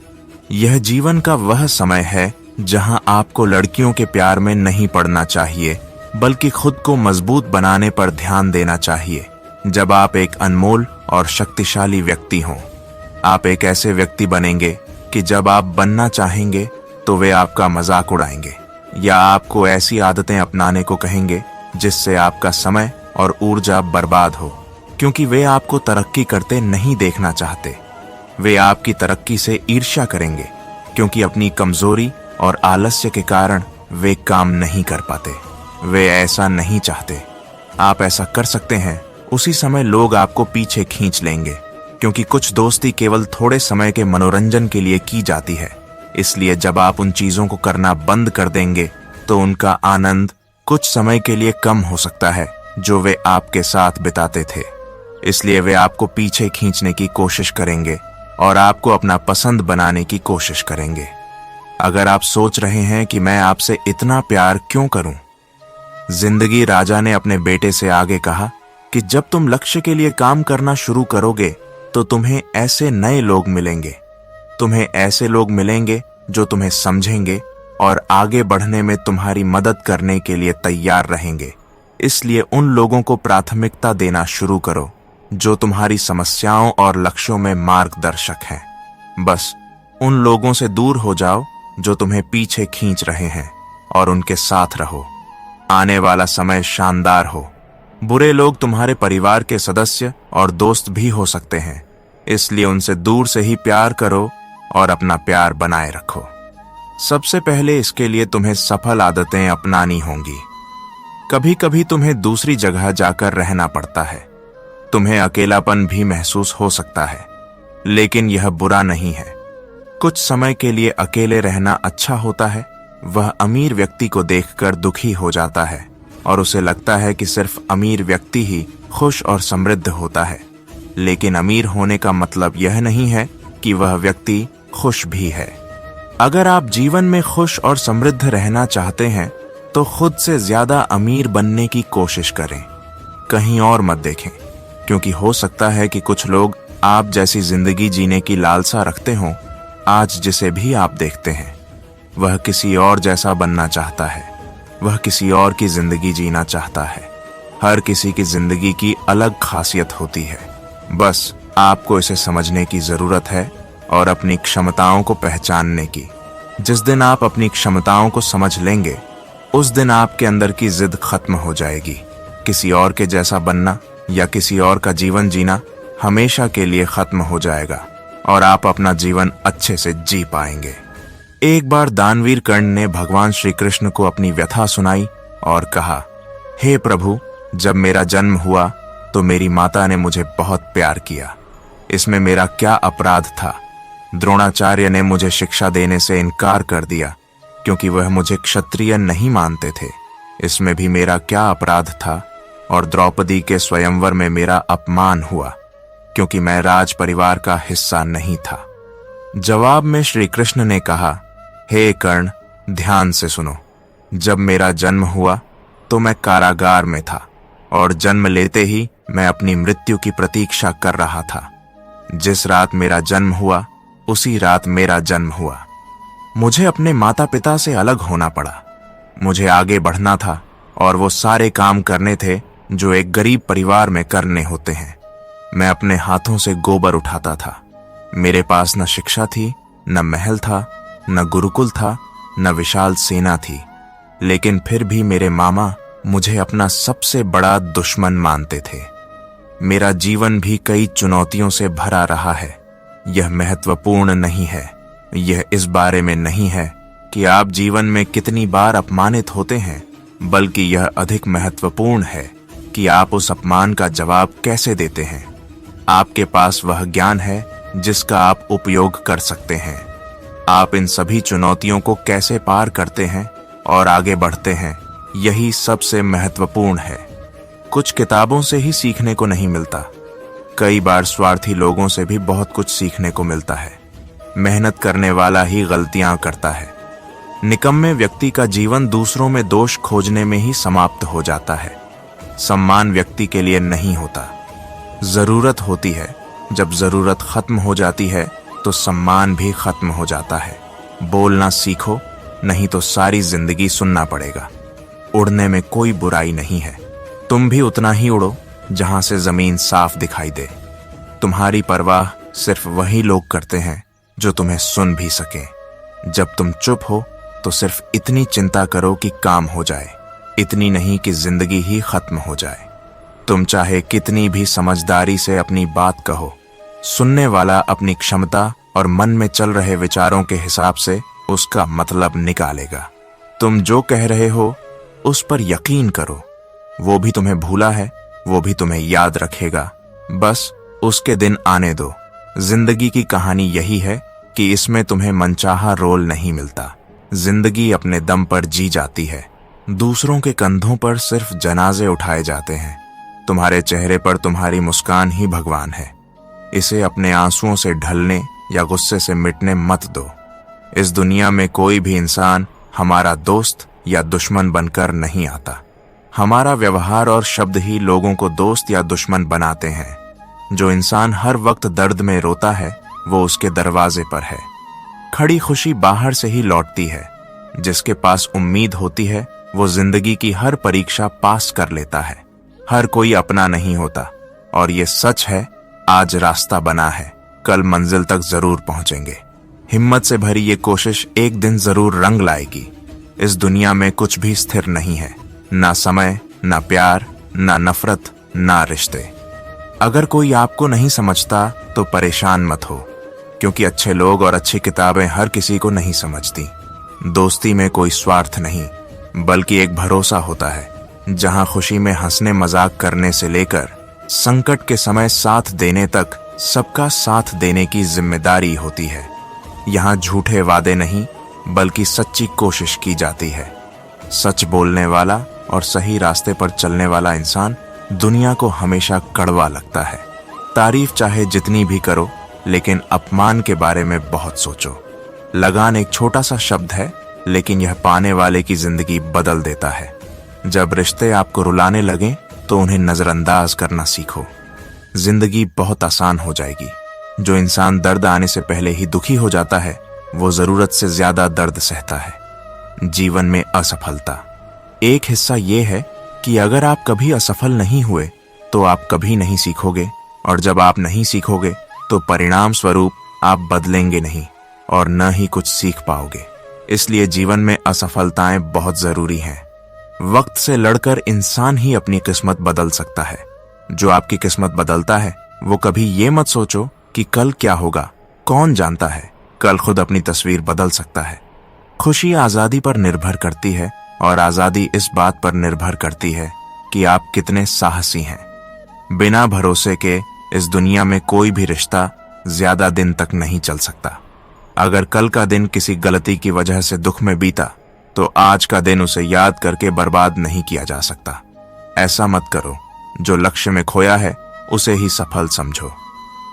यह जीवन का वह समय है जहां आपको लड़कियों के प्यार में नहीं पड़ना चाहिए, बल्कि खुद को मजबूत बनाने पर ध्यान देना चाहिए। जब आप एक अनमोल और शक्तिशाली व्यक्ति हों, आप एक ऐसे व्यक्ति बनेंगे कि जब आप बनना चाहेंगे तो वे आपका मजाक उड़ाएंगे या आपको ऐसी आदतें अपनाने को कहेंगे जिससे आपका समय और ऊर्जा बर्बाद हो, क्योंकि वे आपको तरक्की करते नहीं देखना चाहते। वे आपकी तरक्की से ईर्ष्या करेंगे, क्योंकि अपनी कमजोरी और आलस्य के कारण वे काम नहीं कर पाते। वे ऐसा नहीं चाहते। आप ऐसा कर सकते हैं, उसी समय लोग आपको पीछे खींच लेंगे, क्योंकि कुछ दोस्ती केवल थोड़े समय के मनोरंजन के लिए की जाती है। इसलिए जब आप उन चीजों को करना बंद कर देंगे तो उनका आनंद कुछ समय के लिए कम हो सकता है जो वे आपके साथ बिताते थे। इसलिए वे आपको पीछे खींचने की कोशिश करेंगे और आपको अपना पसंद बनाने की कोशिश करेंगे। अगर आप सोच रहे हैं कि मैं आपसे इतना प्यार क्यों करूं? जिंदगी राजा ने अपने बेटे से आगे कहा कि जब तुम लक्ष्य के लिए काम करना शुरू करोगे तो तुम्हें ऐसे नए लोग मिलेंगे। तुम्हें ऐसे लोग मिलेंगे जो तुम्हें समझेंगे और आगे बढ़ने में तुम्हारी मदद करने के लिए तैयार रहेंगे। इसलिए उन लोगों को प्राथमिकता देना शुरू करो जो तुम्हारी समस्याओं और लक्ष्यों में मार्गदर्शक हैं। बस उन लोगों से दूर हो जाओ जो तुम्हें पीछे खींच रहे हैं और उनके साथ रहो। आने वाला समय शानदार हो। बुरे लोग तुम्हारे परिवार के सदस्य और दोस्त भी हो सकते हैं, इसलिए उनसे दूर से ही प्यार करो और अपना प्यार बनाए रखो। सबसे पहले इसके लिए तुम्हें सफल आदतें अपनानी होंगी। कभी कभी तुम्हें दूसरी जगह जाकर रहना पड़ता है। तुम्हें अकेलापन भी महसूस हो सकता है, लेकिन यह बुरा नहीं है। कुछ समय के लिए अकेले रहना अच्छा होता है। वह अमीर व्यक्ति को देखकर दुखी हो जाता है और उसे लगता है कि सिर्फ अमीर व्यक्ति ही खुश और समृद्ध होता है। लेकिन अमीर होने का मतलब यह नहीं है कि वह व्यक्ति खुश भी है। अगर आप जीवन में खुश और समृद्ध रहना चाहते हैं तो खुद से ज्यादा अमीर बनने की कोशिश करें, कहीं और मत देखें, क्योंकि हो सकता है कि कुछ लोग आप जैसी जिंदगी जीने की लालसा रखते हों। आज जिसे भी आप देखते हैं वह किसी और जैसा बनना चाहता है। वह किसी और की जिंदगी जीना चाहता है। हर किसी की जिंदगी की अलग खासियत होती है। बस आपको इसे समझने की जरूरत है और अपनी क्षमताओं को पहचानने की। जिस दिन आप अपनी क्षमताओं को समझ लेंगे उस दिन आपके अंदर की जिद खत्म हो जाएगी। किसी और के जैसा बनना या किसी और का जीवन जीना हमेशा के लिए खत्म हो जाएगा और आप अपना जीवन अच्छे से जी पाएंगे। एक बार दानवीर कर्ण ने भगवान श्री कृष्ण को अपनी व्यथा सुनाई और कहा, हे प्रभु, जब मेरा जन्म हुआ तो मेरी माता ने मुझे बहुत प्यार किया। इसमें मेरा क्या अपराध था? द्रोणाचार्य ने मुझे शिक्षा देने से इनकार कर दिया क्योंकि वह मुझे क्षत्रिय नहीं मानते थे। इसमें भी मेरा क्या अपराध था? और द्रौपदी के स्वयंवर में मेरा अपमान हुआ क्योंकि मैं राज परिवार का हिस्सा नहीं था। जवाब में श्री कृष्ण ने कहा, हे कर्ण, ध्यान से सुनो। जब मेरा जन्म हुआ तो मैं कारागार में था और जन्म लेते ही मैं अपनी मृत्यु की प्रतीक्षा कर रहा था। जिस रात मेरा जन्म हुआ उसी रात मेरा जन्म हुआ। मुझे अपने माता पिता से अलग होना पड़ा। मुझे आगे बढ़ना था और वो सारे काम करने थे जो एक गरीब परिवार में करने होते हैं। मैं अपने हाथों से गोबर उठाता था। मेरे पास न शिक्षा थी, न महल था, न गुरुकुल था, न विशाल सेना थी। लेकिन फिर भी मेरे मामा मुझे अपना सबसे बड़ा दुश्मन मानते थे। मेरा जीवन भी कई चुनौतियों से भरा रहा है। यह महत्वपूर्ण नहीं है। यह इस बारे में नहीं है कि आप जीवन में कितनी बार अपमानित होते हैं, बल्कि यह अधिक महत्वपूर्ण है कि आप उस अपमान का जवाब कैसे देते हैं। आपके पास वह ज्ञान है जिसका आप उपयोग कर सकते हैं। आप इन सभी चुनौतियों को कैसे पार करते हैं और आगे बढ़ते हैं, यही सबसे महत्वपूर्ण है। कुछ किताबों से ही सीखने को नहीं मिलता। कई बार स्वार्थी लोगों से भी बहुत कुछ सीखने को मिलता है। मेहनत करने वाला ही गलतियां करता है। निकम्मे व्यक्ति का जीवन दूसरों में दोष खोजने में ही समाप्त हो जाता है। सम्मान व्यक्ति के लिए नहीं होता। जरूरत होती है। जब जरूरत खत्म हो जाती है तो सम्मान भी खत्म हो जाता है। बोलना सीखो, नहीं तो सारी जिंदगी सुनना पड़ेगा। उड़ने में कोई बुराई नहीं है। तुम भी उतना ही उड़ो जहां से जमीन साफ दिखाई दे। तुम्हारी परवाह सिर्फ वही लोग करते हैं जो तुम्हें सुन भी सके। जब तुम चुप हो तो सिर्फ इतनी चिंता करो कि काम हो जाए, इतनी नहीं कि जिंदगी ही खत्म हो जाए। तुम चाहे कितनी भी समझदारी से अपनी बात कहो, सुनने वाला अपनी क्षमता और मन में चल रहे विचारों के हिसाब से उसका मतलब निकालेगा। तुम जो कह रहे हो उस पर यकीन करो। वो भी तुम्हें भूला है, वो भी तुम्हें याद रखेगा। बस उसके दिन आने दो। जिंदगी की कहानी यही है कि इसमें तुम्हें मनचाहा रोल नहीं मिलता। जिंदगी अपने दम पर जी जाती है। दूसरों के कंधों पर सिर्फ जनाजे उठाए जाते हैं। तुम्हारे चेहरे पर तुम्हारी मुस्कान ही भगवान है। इसे अपने आंसुओं से ढलने या गुस्से से मिटने मत दो। इस दुनिया में कोई भी इंसान हमारा दोस्त या दुश्मन बनकर नहीं आता। हमारा व्यवहार और शब्द ही लोगों को दोस्त या दुश्मन बनाते हैं। जो इंसान हर वक्त दर्द में रोता है वो उसके दरवाजे पर है। खड़ी खुशी बाहर से ही लौटती है। जिसके पास उम्मीद होती है वो जिंदगी की हर परीक्षा पास कर लेता है। हर कोई अपना नहीं होता और ये सच है। आज रास्ता बना है, कल मंजिल तक जरूर पहुंचेंगे। हिम्मत से भरी ये कोशिश एक दिन जरूर रंग लाएगी। इस दुनिया में कुछ भी स्थिर नहीं है, ना समय, ना प्यार, ना नफरत, ना रिश्ते। अगर कोई आपको नहीं समझता तो परेशान मत हो, क्योंकि अच्छे लोग और अच्छी किताबें हर किसी को नहीं समझती। दोस्ती में कोई स्वार्थ नहीं, बल्कि एक भरोसा होता है, जहां खुशी में हंसने मजाक करने से लेकर संकट के समय साथ देने तक सबका साथ देने की जिम्मेदारी होती है। यहाँ झूठे वादे नहीं, बल्कि सच्ची कोशिश की जाती है। सच बोलने वाला और सही रास्ते पर चलने वाला इंसान दुनिया को हमेशा कड़वा लगता है। तारीफ चाहे जितनी भी करो, लेकिन अपमान के बारे में बहुत सोचो। लगान एक छोटा सा शब्द है, लेकिन यह पाने वाले की जिंदगी बदल देता है। जब रिश्ते आपको रुलाने लगें तो उन्हें नजरअंदाज करना सीखो। जिंदगी बहुत आसान हो जाएगी। जो इंसान दर्द आने से पहले ही दुखी हो जाता है वो जरूरत से ज्यादा दर्द सहता है। जीवन में असफलता एक हिस्सा ये है कि अगर आप कभी असफल नहीं हुए तो आप कभी नहीं सीखोगे, और जब आप नहीं सीखोगे तो परिणाम स्वरूप आप बदलेंगे नहीं और न ही कुछ सीख पाओगे। इसलिए जीवन में असफलताएं बहुत जरूरी हैं। वक्त से लड़कर इंसान ही अपनी किस्मत बदल सकता है। जो आपकी किस्मत बदलता है वो कभी ये मत सोचो कि कल क्या होगा, कौन जानता है, कल खुद अपनी तस्वीर बदल सकता है। खुशी आजादी पर निर्भर करती है और आजादी इस बात पर निर्भर करती है कि आप कितने साहसी हैं। बिना भरोसे के इस दुनिया में कोई भी रिश्ता ज्यादा दिन तक नहीं चल सकता। अगर कल का दिन किसी गलती की वजह से दुख में बीता तो आज का दिन उसे याद करके बर्बाद नहीं किया जा सकता। ऐसा मत करो। जो लक्ष्य में खोया है उसे ही सफल समझो।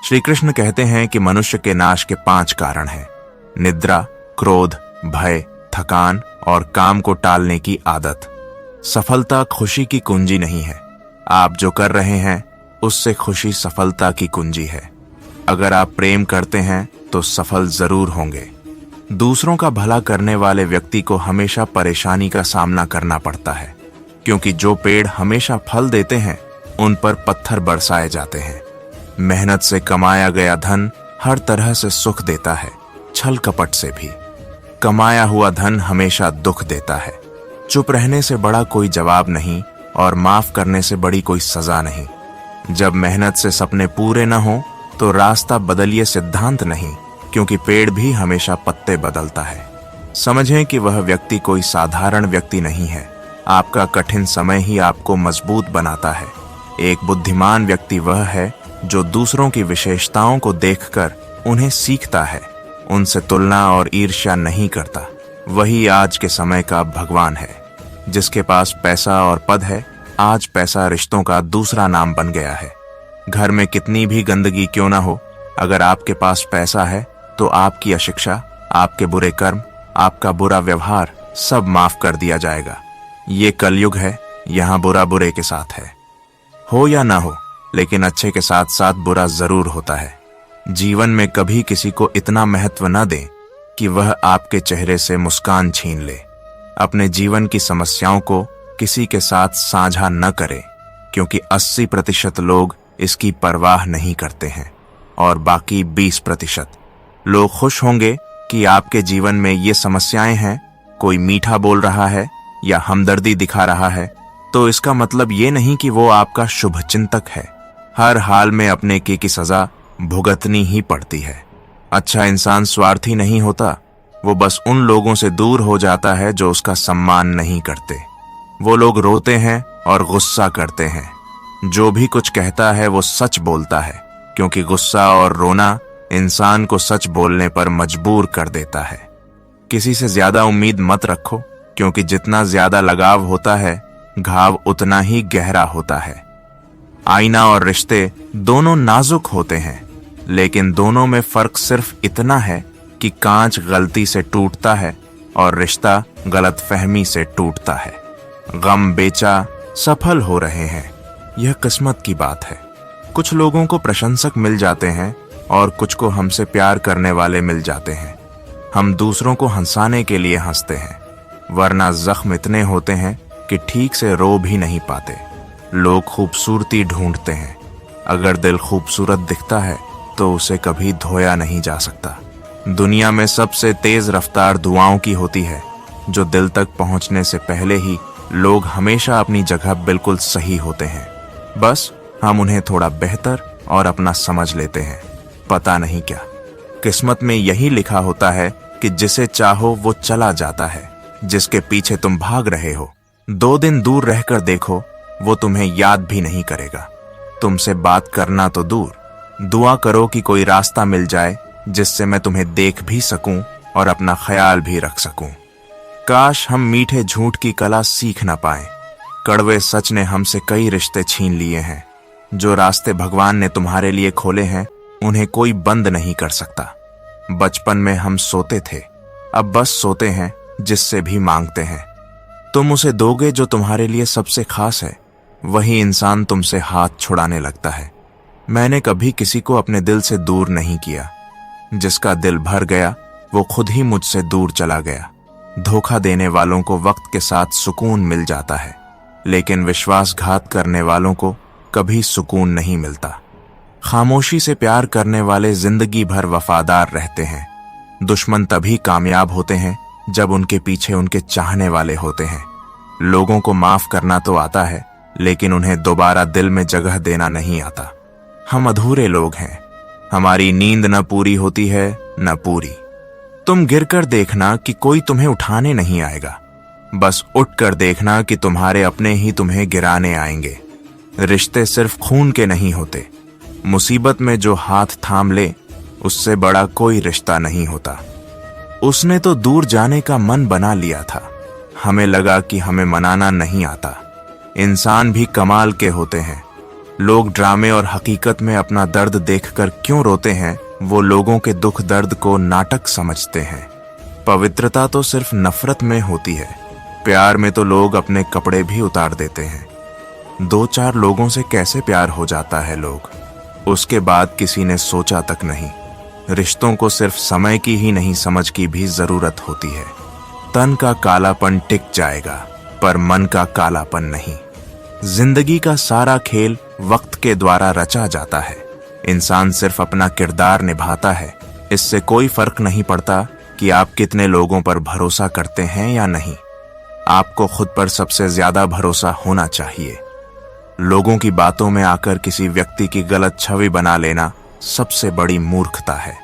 श्री कृष्ण कहते हैं कि मनुष्य के नाश के 5 कारण हैं: निद्रा, क्रोध, भय, थकान और काम को टालने की आदत। सफलता खुशी की कुंजी नहीं है। आप जो कर रहे हैं उससे खुशी सफलता की कुंजी है। अगर आप प्रेम करते हैं तो सफल जरूर होंगे। दूसरों का भला करने वाले व्यक्ति को हमेशा परेशानी का सामना करना पड़ता है, क्योंकि जो पेड़ हमेशा फल देते हैं उन पर पत्थर बरसाए जाते हैं। मेहनत से कमाया गया धन हर तरह से सुख देता है, छल कपट से भी। कमाया हुआ धन हमेशा दुख देता है। चुप रहने से बड़ा कोई जवाब नहीं और माफ करने से बड़ी कोई सजा नहीं। जब मेहनत से सपने पूरे न हो तो रास्ता बदलिए सिद्धांत नहीं, क्योंकि पेड़ भी हमेशा पत्ते बदलता है। समझें कि वह व्यक्ति कोई साधारण व्यक्ति नहीं है। आपका कठिन समय ही आपको मजबूत बनाता है। एक बुद्धिमान व्यक्ति वह है जो दूसरों की विशेषताओं को देखकर उन्हें सीखता है, उनसे तुलना और ईर्ष्या नहीं करता। वही आज के समय का भगवान है। जिसके पास पैसा और पद है, आज पैसा रिश्तों का दूसरा नाम बन गया है। घर में कितनी भी गंदगी क्यों ना हो, अगर आपके पास पैसा है तो आपकी अशिक्षा, आपके बुरे कर्म, आपका बुरा व्यवहार सब माफ कर दिया जाएगा। ये कलयुग है, यहाँ बुरा बुरे के साथ है। हो या ना हो, लेकिन अच्छे के साथ साथ बुरा जरूर होता है। जीवन में कभी किसी को इतना महत्व न दें कि वह आपके चेहरे से मुस्कान छीन ले। अपने जीवन की समस्याओं को किसी के साथ साझा न करें, क्योंकि 80% लोग इसकी परवाह नहीं करते हैं और बाकी 20% लोग खुश होंगे कि आपके जीवन में ये समस्याएं हैं। कोई मीठा बोल रहा है या हमदर्दी दिखा रहा है, तो इसका मतलब ये नहीं कि वो आपका शुभ चिंतक है। हर हाल में अपने की सजा भुगतनी ही पड़ती है। अच्छा इंसान स्वार्थी नहीं होता, वो बस उन लोगों से दूर हो जाता है जो उसका सम्मान नहीं करते। वो लोग रोते हैं और गुस्सा करते हैं। जो भी कुछ कहता है वो सच बोलता है, क्योंकि गुस्सा और रोना इंसान को सच बोलने पर मजबूर कर देता है। किसी से ज्यादा उम्मीद मत रखो, क्योंकि जितना ज्यादा लगाव होता है घाव उतना ही गहरा होता है। आईना और रिश्ते दोनों नाजुक होते हैं, लेकिन दोनों में फर्क सिर्फ इतना है कि कांच गलती से टूटता है और रिश्ता गलतफहमी से टूटता है। गम बेचा सफल हो रहे हैं, यह किस्मत की बात है। कुछ लोगों को प्रशंसक मिल जाते हैं और कुछ को हमसे प्यार करने वाले मिल जाते हैं। हम दूसरों को हंसाने के लिए हंसते हैं, वरना जख्म इतने होते हैं कि ठीक से रो भी नहीं पाते। लोग खूबसूरती ढूंढते हैं, अगर दिल खूबसूरत दिखता है तो उसे कभी धोया नहीं जा सकता। दुनिया में सबसे तेज रफ्तार दुआओं की होती है, जो दिल तक पहुंचने से पहले ही लोग हमेशा अपनी जगह बिल्कुल सही होते हैं। बस हम उन्हें थोड़ा बेहतर और अपना समझ लेते हैं। पता नहीं क्या किस्मत में यही लिखा होता है कि जिसे चाहो वो चला जाता है, जिसके पीछे तुम भाग रहे हो 2 दिन दूर रहकर देखो, वो तुम्हें याद भी नहीं करेगा। तुमसे बात करना तो दूर, दुआ करो कि कोई रास्ता मिल जाए जिससे मैं तुम्हें देख भी सकूं और अपना ख्याल भी रख सकूं। काश हम मीठे झूठ की कला सीख न पाएं। कड़वे सच ने हमसे कई रिश्ते छीन लिए हैं। जो रास्ते भगवान ने तुम्हारे लिए खोले हैं उन्हें कोई बंद नहीं कर सकता। बचपन में हम सोते थे, अब बस सोते हैं जिससे भी मांगते हैं। तुम उसे दोगे जो तुम्हारे लिए सबसे खास है, वही इंसान तुमसे हाथ छुड़ाने लगता है। मैंने कभी किसी को अपने दिल से दूर नहीं किया। जिसका दिल भर गया वो खुद ही मुझसे दूर चला गया। धोखा देने वालों को वक्त के साथ सुकून मिल जाता है, लेकिन विश्वासघात करने वालों को कभी सुकून नहीं मिलता। खामोशी से प्यार करने वाले जिंदगी भर वफादार रहते हैं। दुश्मन तभी कामयाब होते हैं जब उनके पीछे उनके चाहने वाले होते हैं। लोगों को माफ करना तो आता है, लेकिन उन्हें दोबारा दिल में जगह देना नहीं आता। हम अधूरे लोग हैं, हमारी नींद न पूरी होती है न पूरी। तुम गिरकर देखना कि कोई तुम्हें उठाने नहीं आएगा, बस उठकर देखना कि तुम्हारे अपने ही तुम्हें गिराने आएंगे। रिश्ते सिर्फ खून के नहीं होते, मुसीबत में जो हाथ थाम ले उससे बड़ा कोई रिश्ता नहीं होता। उसने तो दूर जाने का मन बना लिया था, हमें लगा कि हमें मनाना नहीं आता। इंसान भी कमाल के होते हैं। लोग ड्रामे और हकीकत में अपना दर्द देखकर क्यों रोते हैं, वो लोगों के दुख दर्द को नाटक समझते हैं। पवित्रता तो सिर्फ नफरत में होती है, प्यार में तो लोग अपने कपड़े भी उतार देते हैं। 2-4 लोगों से कैसे प्यार हो जाता है लोग, उसके बाद किसी ने सोचा तक नहीं। रिश्तों को सिर्फ समय की ही नहीं समझ की भी जरूरत होती है। तन का कालापन टिक जाएगा, पर मन का कालापन नहीं। जिंदगी का सारा खेल वक्त के द्वारा रचा जाता है। इंसान सिर्फ अपना किरदार निभाता है। इससे कोई फर्क नहीं पड़ता कि आप कितने लोगों पर भरोसा करते हैं या नहीं। आपको खुद पर सबसे ज्यादा भरोसा होना चाहिए। लोगों की बातों में आकर किसी व्यक्ति की गलत छवि बना लेना सबसे बड़ी मूर्खता है।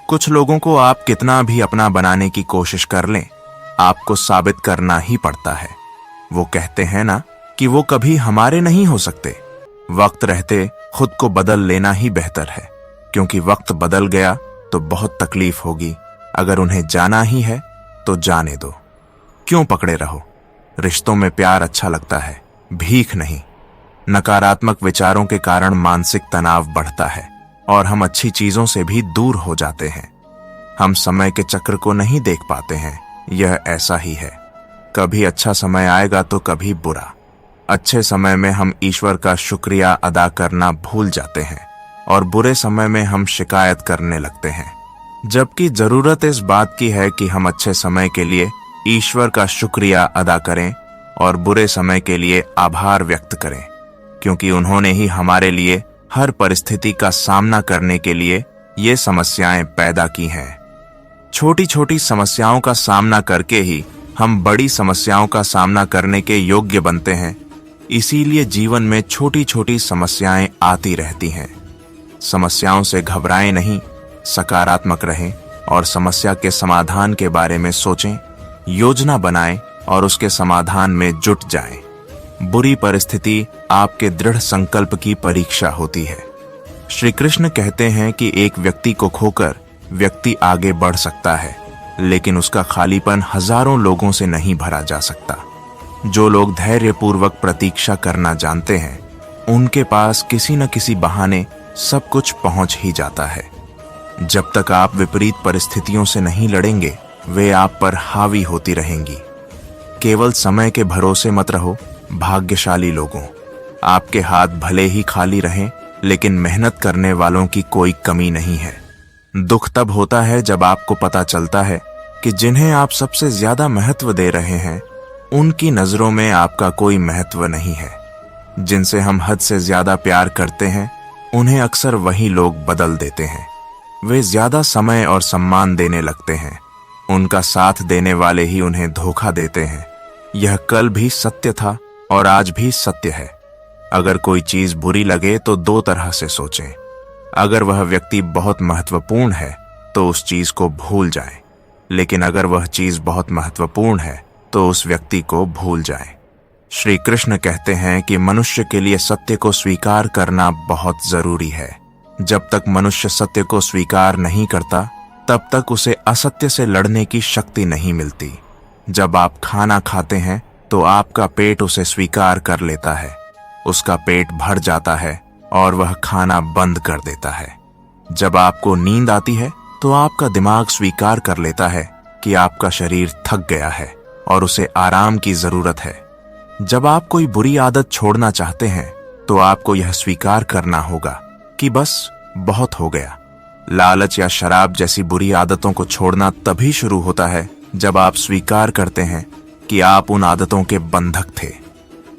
कुछ लोगों को आप कितना भी अपना बनाने की कोशिश कर लें, आपको साबित करना ही पड़ता है। वो कहते हैं ना कि वो कभी हमारे नहीं हो सकते। वक्त रहते खुद को बदल लेना ही बेहतर है, क्योंकि वक्त बदल गया तो बहुत तकलीफ होगी। अगर उन्हें जाना ही है तो जाने दो, क्यों पकड़े रहो। रिश्तों में प्यार अच्छा लगता है, भीख नहीं। नकारात्मक विचारों के कारण मानसिक तनाव बढ़ता है और हम अच्छी चीजों से भी दूर हो जाते हैं। हम समय के चक्र को नहीं देख पाते हैं, यह ऐसा ही है। कभी अच्छा समय आएगा तो कभी बुरा। अच्छे समय में हम ईश्वर का शुक्रिया अदा करना भूल जाते हैं और बुरे समय में हम शिकायत करने लगते हैं, जबकि जरूरत इस बात की है कि हम अच्छे समय के लिए ईश्वर का शुक्रिया अदा करें और बुरे समय के लिए आभार व्यक्त करें, क्योंकि उन्होंने ही हमारे लिए हर परिस्थिति का सामना करने के लिए ये समस्याएं पैदा की हैं। छोटी छोटी समस्याओं का सामना करके ही हम बड़ी समस्याओं का सामना करने के योग्य बनते हैं इसीलिए जीवन में छोटी छोटी समस्याएं आती रहती हैं। समस्याओं से घबराएं नहीं, सकारात्मक रहें और समस्या के समाधान के बारे में सोचें, योजना बनाएं और उसके समाधान में जुट जाएं। बुरी परिस्थिति आपके दृढ़ संकल्प की परीक्षा होती है। श्री कृष्ण कहते हैं कि एक व्यक्ति को खोकर व्यक्ति आगे बढ़ सकता है, लेकिन उसका खालीपन हजारों लोगों से नहीं भरा जा सकता। जो लोग धैर्यपूर्वक प्रतीक्षा करना जानते हैं, उनके पास किसी न किसी बहाने सब कुछ पहुंच ही जाता है। जब तक आप विपरीत परिस्थितियों से नहीं लड़ेंगे, वे आप पर हावी होती रहेंगी। केवल समय के भरोसे मत रहो, भाग्यशाली लोगों। आपके हाथ भले ही खाली रहें, लेकिन मेहनत करने वालों की कोई कमी नहीं है। दुख तब होता है जब आपको पता चलता है कि जिन्हें आप सबसे ज्यादा महत्व दे रहे हैं, उनकी नजरों में आपका कोई महत्व नहीं है। जिनसे हम हद से ज्यादा प्यार करते हैं, उन्हें अक्सर वही लोग बदल देते हैं। वे ज्यादा समय और सम्मान देने लगते हैं। उनका साथ देने वाले ही उन्हें धोखा देते हैं। यह कल भी सत्य था और आज भी सत्य है। अगर कोई चीज बुरी लगे तो दो तरह से सोचें। अगर वह व्यक्ति बहुत महत्वपूर्ण है तो उस चीज को भूल जाएं, लेकिन अगर वह चीज बहुत महत्वपूर्ण है तो उस व्यक्ति को भूल जाएं। श्री कृष्ण कहते हैं कि मनुष्य के लिए सत्य को स्वीकार करना बहुत जरूरी है। जब तक मनुष्य सत्य को स्वीकार नहीं करता, तब तक उसे असत्य से लड़ने की शक्ति नहीं मिलती। जब आप खाना खाते हैं तो आपका पेट उसे स्वीकार कर लेता है। उसका पेट भर जाता है और वह खाना बंद कर देता है। जब आपको नींद आती है तो आपका दिमाग स्वीकार कर लेता है कि आपका शरीर थक गया है और उसे आराम की जरूरत है। जब आप कोई बुरी आदत छोड़ना चाहते हैं तो आपको यह स्वीकार करना होगा कि बस बहुत हो गया। लालच या शराब जैसी बुरी आदतों को छोड़ना तभी शुरू होता है जब आप स्वीकार करते हैं कि आप उन आदतों के बंधक थे।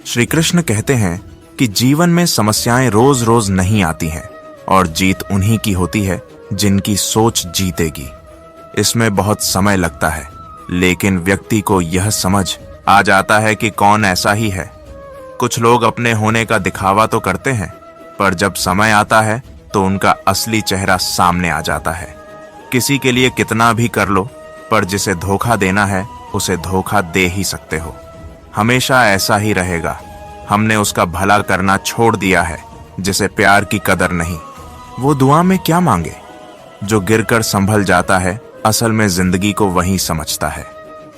श्री कृष्ण कहते हैं कि जीवन में समस्याएं रोज रोज नहीं आती हैं और जीत उन्हीं की होती है जिनकी सोच जीतेगी। इसमें बहुत समय लगता है, लेकिन व्यक्ति को यह समझ आ जाता है कि कौन ऐसा ही है। कुछ लोग अपने होने का दिखावा तो करते हैं, पर जब समय आता है तो उनका असली चेहरा सामने आ जाता है। किसी के लिए कितना भी कर लो, पर जिसे धोखा देना है उसे धोखा दे ही सकते हो। हमेशा ऐसा ही रहेगा। हमने उसका भला करना छोड़ दिया है जिसे प्यार की कदर नहीं। वो दुआ में क्या मांगे? जो गिरकर संभल जाता है, असल में जिंदगी को वही समझता है।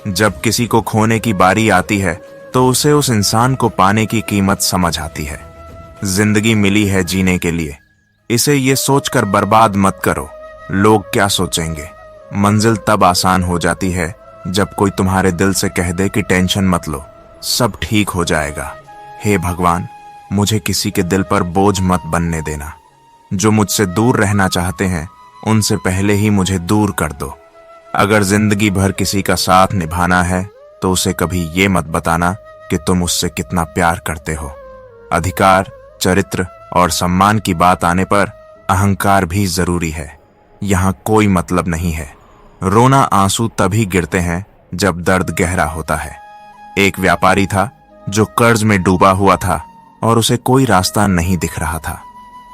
जब किसी को खोने की बारी आती है तो उसे उस इंसान को पाने की कीमत समझ आती है। जिंदगी मिली है जीने के लिए, इसे ये सोचकर बर्बाद मत करो लोग क्या सोचेंगे। मंजिल तब आसान हो जाती है जब कोई तुम्हारे दिल से कह दे कि टेंशन मत लो, सब ठीक हो जाएगा। हे भगवान, मुझे किसी के दिल पर बोझ मत बनने देना। जो मुझसे दूर रहना चाहते हैं, उनसे पहले ही मुझे दूर कर दो। अगर जिंदगी भर किसी का साथ निभाना है तो उसे कभी ये मत बताना कि तुम उससे कितना प्यार करते हो। अधिकार, चरित्र और सम्मान की बात आने पर अहंकार भी जरूरी है। यहाँ कोई मतलब नहीं है। रोना आंसू तभी गिरते हैं जब दर्द गहरा होता है। एक व्यापारी था जो कर्ज में डूबा हुआ था और उसे कोई रास्ता नहीं दिख रहा था।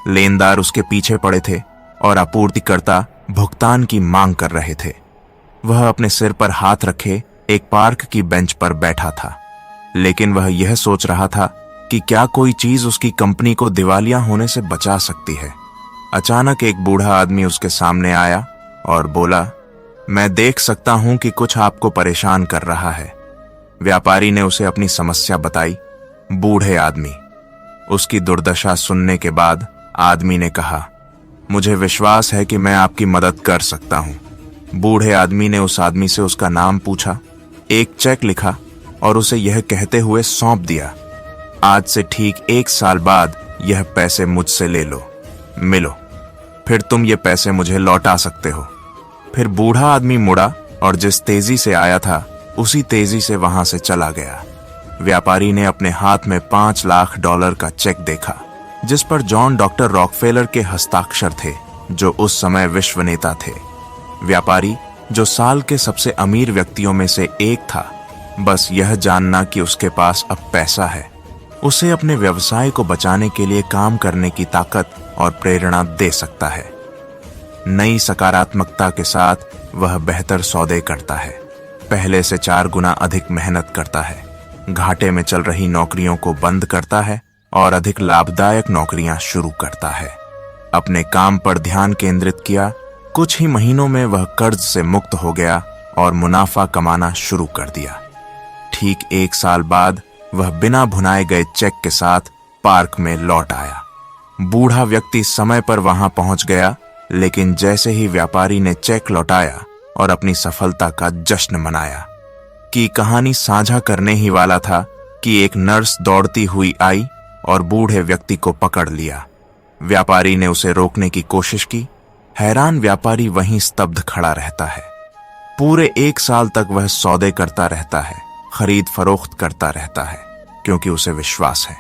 लेनदार उसके पीछे पड़े थे और आपूर्तिकर्ता भुगतान की मांग कर रहे थे। वह अपने सिर पर हाथ रखे एक पार्क की बेंच पर बैठा था, लेकिन वह यह सोच रहा था कि क्या कोई चीज उसकी कंपनी को दिवालिया होने से बचा सकती है। अचानक एक बूढ़ा आदमी उसके सामने आया और बोला, मैं देख सकता हूं कि कुछ आपको परेशान कर रहा है। व्यापारी ने उसे अपनी समस्या बताई। बूढ़े आदमी। उसकी दुर्दशा सुनने के बाद आदमी ने कहा, मुझे विश्वास है कि मैं आपकी मदद कर सकता हूं। बूढ़े आदमी ने उस आदमी से उसका नाम पूछा, एक चेक लिखा और उसे यह कहते हुए सौंप दिया, आज से ठीक 1 साल बाद यह पैसे मुझसे ले लो, मिलो, फिर तुम ये पैसे मुझे लौटा सकते हो। फिर बूढ़ा आदमी मुड़ा और जिस तेजी से आया था उसी तेजी से वहां से चला गया। व्यापारी ने अपने हाथ में $5 लाख का चेक देखा, जिस पर जॉन डॉक्टर रॉकफेलर के हस्ताक्षर थे, जो उस समय विश्व नेता थे। व्यापारी, जो साल के सबसे अमीर व्यक्तियों में से एक था, बस यह जानना कि उसके पास अब पैसा है, उसे अपने व्यवसाय को बचाने के लिए काम करने की ताकत और प्रेरणा दे सकता है। नई सकारात्मकता के साथ वह बेहतर सौदे करता है, पहले से 4 गुना अधिक मेहनत करता है, घाटे में चल रही नौकरियों को बंद करता है और अधिक लाभदायक नौकरियां शुरू करता है। अपने काम पर ध्यान केंद्रित किया, कुछ ही महीनों में वह कर्ज से मुक्त हो गया और मुनाफा कमाना शुरू कर दिया। ठीक 1 साल बाद वह बिना भुनाए गए चेक के साथ पार्क में लौट आया। बूढ़ा व्यक्ति समय पर वहां पहुंच गया, लेकिन जैसे ही व्यापारी ने चेक लौटाया और अपनी सफलता का जश्न मनाया कि कहानी साझा करने ही वाला था कि एक नर्स दौड़ती हुई आई और बूढ़े व्यक्ति को पकड़ लिया। व्यापारी ने उसे रोकने की कोशिश की। हैरान व्यापारी वहीं स्तब्ध खड़ा रहता है। पूरे 1 साल तक वह सौदे करता रहता है, खरीद फरोख्त करता रहता है, क्योंकि उसे विश्वास है।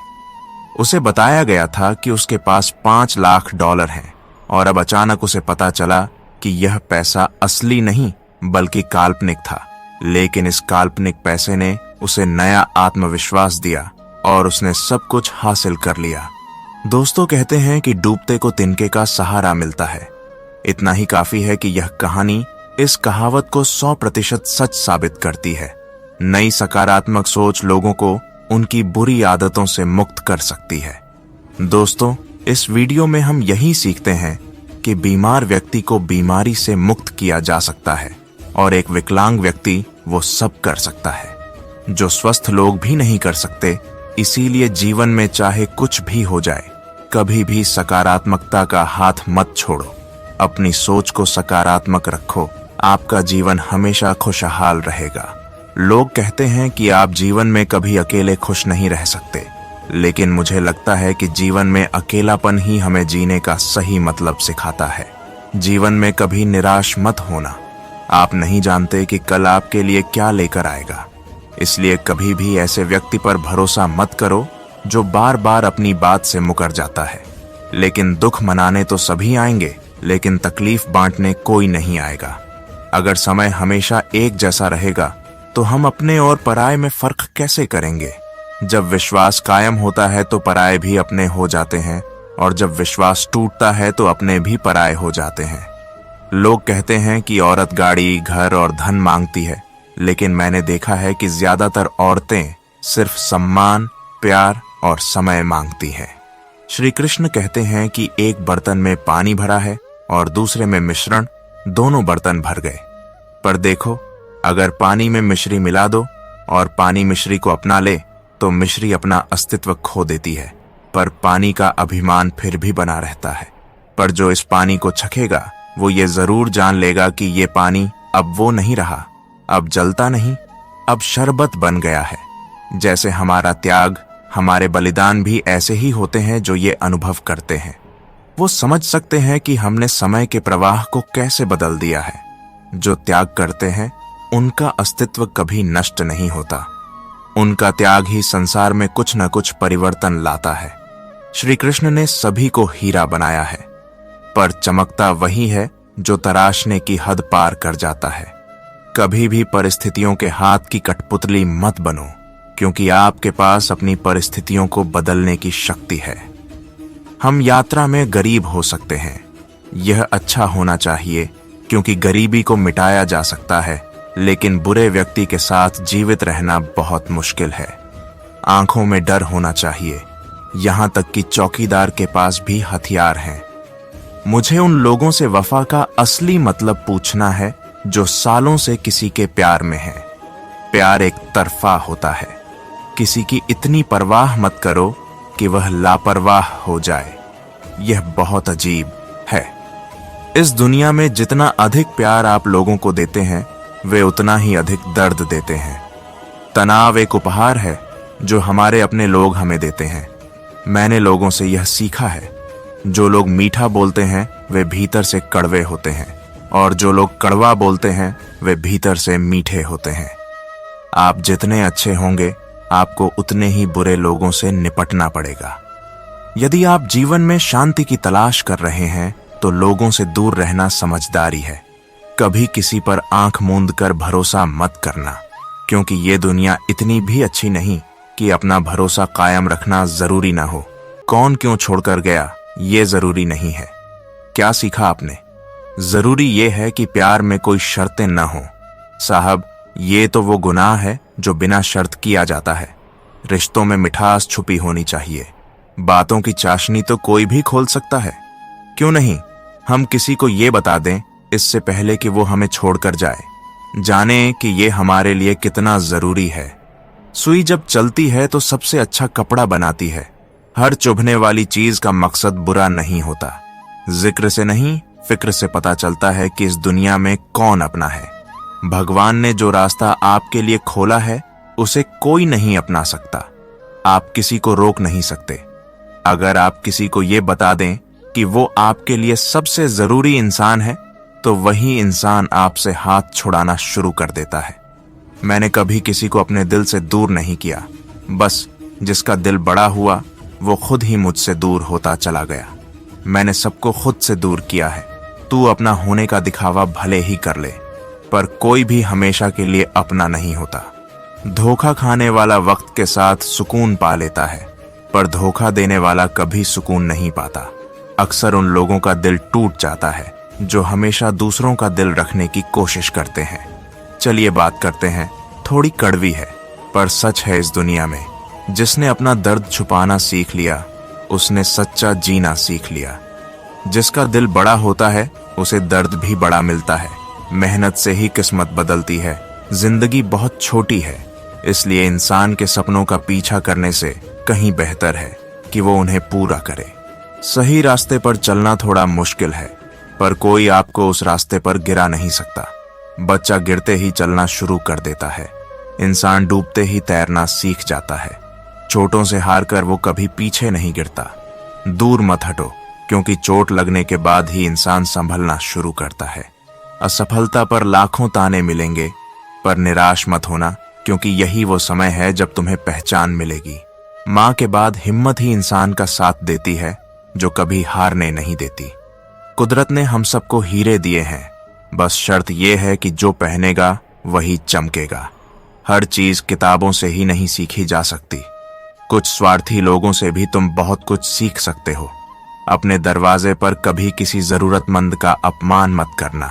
उसे बताया गया था कि उसके पास $5 लाख हैं और अब अचानक उसे पता चला कि यह पैसा असली नहीं बल्कि काल्पनिक था। लेकिन इस काल्पनिक पैसे ने उसे नया आत्मविश्वास दिया और उसने सब कुछ हासिल कर लिया। दोस्तों कहते हैं कि डूबते को तिनके का सहारा मिलता है। इतना ही काफी है कि यह कहानी इस कहावत को 100% सच साबित करती है। नई सकारात्मक सोच लोगों को उनकी बुरी आदतों से मुक्त कर सकती है। दोस्तों, इस वीडियो में हम यही सीखते हैं कि बीमार व्यक्ति को बीमारी से मुक्त किया जा सकता है और एक विकलांग व्यक्ति वो सब कर सकता है जो स्वस्थ लोग भी नहीं कर सकते। इसीलिए जीवन में चाहे कुछ भी हो जाए, कभी भी सकारात्मकता का हाथ मत छोड़ो। अपनी सोच को सकारात्मक रखो, आपका जीवन हमेशा खुशहाल रहेगा। लोग कहते हैं कि आप जीवन में कभी अकेले खुश नहीं रह सकते, लेकिन मुझे लगता है कि जीवन में अकेलापन ही हमें जीने का सही मतलब सिखाता है। जीवन में कभी निराश मत होना। आप नहीं जानते कि कल आपके लिए क्या लेकर आएगा। इसलिए कभी भी ऐसे व्यक्ति पर भरोसा मत करो जो बार बार अपनी बात से मुकर जाता है। लेकिन दुख मनाने तो सभी आएंगे, लेकिन तकलीफ बांटने कोई नहीं आएगा। अगर समय हमेशा एक जैसा रहेगा तो हम अपने और पराये में फर्क कैसे करेंगे? जब विश्वास कायम होता है तो पराये भी अपने हो जाते हैं, और जब विश्वास टूटता है तो अपने भी पराये हो जाते हैं। लोग कहते हैं कि औरत गाड़ी, घर और धन मांगती है, लेकिन मैंने देखा है कि ज्यादातर औरतें सिर्फ सम्मान, प्यार और समय मांगती हैं। श्री कृष्ण कहते हैं कि एक बर्तन में पानी भरा है और दूसरे में मिश्रण, दोनों बर्तन भर गए। पर देखो, अगर पानी में मिश्री मिला दो और पानी मिश्री को अपना ले तो मिश्री अपना अस्तित्व खो देती है, पर पानी का अभिमान फिर भी बना रहता है। पर जो इस पानी को चखेगा वो ये जरूर जान लेगा कि ये पानी अब वो नहीं रहा, अब जलता नहीं, अब शरबत बन गया है। जैसे हमारा त्याग, हमारे बलिदान भी ऐसे ही होते हैं जो ये अनुभव करते हैं। वो समझ सकते हैं कि हमने समय के प्रवाह को कैसे बदल दिया है। जो त्याग करते हैं उनका अस्तित्व कभी नष्ट नहीं होता। उनका त्याग ही संसार में कुछ न कुछ परिवर्तन लाता है। श्री कृष्ण ने सभी को हीरा बनाया है, पर चमकता वही है जो तराशने की हद पार कर जाता है। कभी भी परिस्थितियों के हाथ की कठपुतली मत बनो, क्योंकि आपके पास अपनी परिस्थितियों को बदलने की शक्ति है। हम यात्रा में गरीब हो सकते हैं, यह अच्छा होना चाहिए, क्योंकि गरीबी को मिटाया जा सकता है, लेकिन बुरे व्यक्ति के साथ जीवित रहना बहुत मुश्किल है। आंखों में डर होना चाहिए, यहां तक कि चौकीदार के पास भी हथियार हैं। मुझे उन लोगों से वफा का असली मतलब पूछना है जो सालों से किसी के प्यार में है। प्यार एक तरफा होता है। किसी की इतनी परवाह मत करो कि वह लापरवाह हो जाए। यह बहुत अजीब है। इस दुनिया में जितना अधिक प्यार आप लोगों को देते हैं, वे उतना ही अधिक दर्द देते हैं। तनाव एक उपहार है जो हमारे अपने लोग हमें देते हैं। मैंने लोगों से यह सीखा है, जो लोग मीठा बोलते हैं वे भीतर से कड़वे होते हैं, और जो लोग कड़वा बोलते हैं वे भीतर से मीठे होते हैं। आप जितने अच्छे होंगे, आपको उतने ही बुरे लोगों से निपटना पड़ेगा। यदि आप जीवन में शांति की तलाश कर रहे हैं तो लोगों से दूर रहना समझदारी है। कभी किसी पर आंख मूंद कर भरोसा मत करना, क्योंकि ये दुनिया इतनी भी अच्छी नहीं कि अपना भरोसा कायम रखना जरूरी ना हो। कौन क्यों छोड़कर गया ये जरूरी नहीं है। क्या सीखा आपने? जरूरी ये है कि प्यार में कोई शर्तें न हो। साहब, ये तो वो गुनाह है जो बिना शर्त किया जाता है। रिश्तों में मिठास छुपी होनी चाहिए। बातों की चाशनी तो कोई भी खोल सकता है। क्यों नहीं हम किसी को ये बता दें इससे पहले कि वो हमें छोड़कर जाए। जाने कि ये हमारे लिए कितना जरूरी है। सुई जब चलती है तो सबसे अच्छा कपड़ा बनाती है। हर चुभने वाली चीज का मकसद बुरा नहीं होता। जिक्र से नहीं, फिक्र से पता चलता है कि इस दुनिया में कौन अपना है। भगवान ने जो रास्ता आपके लिए खोला है उसे कोई नहीं अपना सकता। आप किसी को रोक नहीं सकते। अगर आप किसी को ये बता दें कि वो आपके लिए सबसे जरूरी इंसान है तो वही इंसान आपसे हाथ छुड़ाना शुरू कर देता है। मैंने कभी किसी को अपने दिल से दूर नहीं किया। बस जिसका दिल बड़ा हुआ वो खुद ही मुझसे दूर होता चला गया। मैंने सबको खुद से दूर किया है। तू अपना होने का दिखावा भले ही कर ले, पर कोई भी हमेशा के लिए अपना नहीं होता। धोखा खाने वाला वक्त के साथ सुकून पा लेता है, पर धोखा देने वाला कभी सुकून नहीं पाता। अक्सर उन लोगों का दिल टूट जाता है जो हमेशा दूसरों का दिल रखने की कोशिश करते हैं। चलिए बात करते हैं, थोड़ी कड़वी है पर सच है इस दुनिया में। जिसने अपना दर्द छुपाना सीख लिया उसने सच्चा जीना सीख लिया। जिसका दिल बड़ा होता है उसे दर्द भी बड़ा मिलता है। मेहनत से ही किस्मत बदलती है। जिंदगी बहुत छोटी है, इसलिए इंसान के सपनों का पीछा करने से कहीं बेहतर है कि वो उन्हें पूरा करे। सही रास्ते पर चलना थोड़ा मुश्किल है, पर कोई आपको उस रास्ते पर गिरा नहीं सकता। बच्चा गिरते ही चलना शुरू कर देता है। इंसान डूबते ही तैरना सीख जाता है। चोटों से हारकर वो कभी पीछे नहीं गिरता। दूर मत हटो, क्योंकि चोट लगने के बाद ही इंसान संभलना शुरू करता है। असफलता पर लाखों ताने मिलेंगे, पर निराश मत होना, क्योंकि यही वो समय है जब तुम्हें पहचान मिलेगी। माँ के बाद हिम्मत ही इंसान का साथ देती है, जो कभी हारने नहीं देती। कुदरत ने हम सबको हीरे दिए हैं, बस शर्त यह है कि जो पहनेगा वही चमकेगा। हर चीज किताबों से ही नहीं सीखी जा सकती। कुछ स्वार्थी लोगों से भी तुम बहुत कुछ सीख सकते हो। अपने दरवाजे पर कभी किसी जरूरतमंद का अपमान मत करना,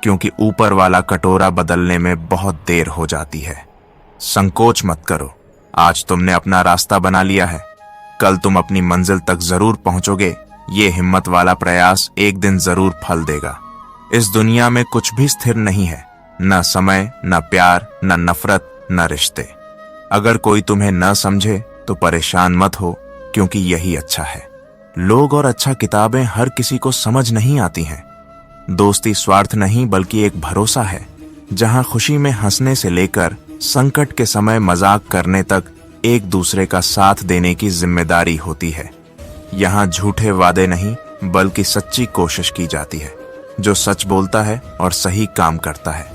क्योंकि ऊपर वाला कटोरा बदलने में बहुत देर हो जाती है। संकोच मत करो। आज तुमने अपना रास्ता बना लिया है, कल तुम अपनी मंजिल तक जरूर पहुंचोगे। ये हिम्मत वाला प्रयास एक दिन जरूर फल देगा। इस दुनिया में कुछ भी स्थिर नहीं है, न समय, न प्यार, न नफरत, न रिश्ते। अगर कोई तुम्हें न समझे तो परेशान मत हो, क्योंकि यही अच्छा है। लोग और अच्छा किताबें हर किसी को समझ नहीं आती हैं। दोस्ती स्वार्थ नहीं बल्कि एक भरोसा है, जहां खुशी में हंसने से लेकर संकट के समय मजाक करने तक एक दूसरे का साथ देने की जिम्मेदारी होती है। यहाँ झूठे वादे नहीं बल्कि सच्ची कोशिश की जाती है। जो सच बोलता है और सही काम करता है।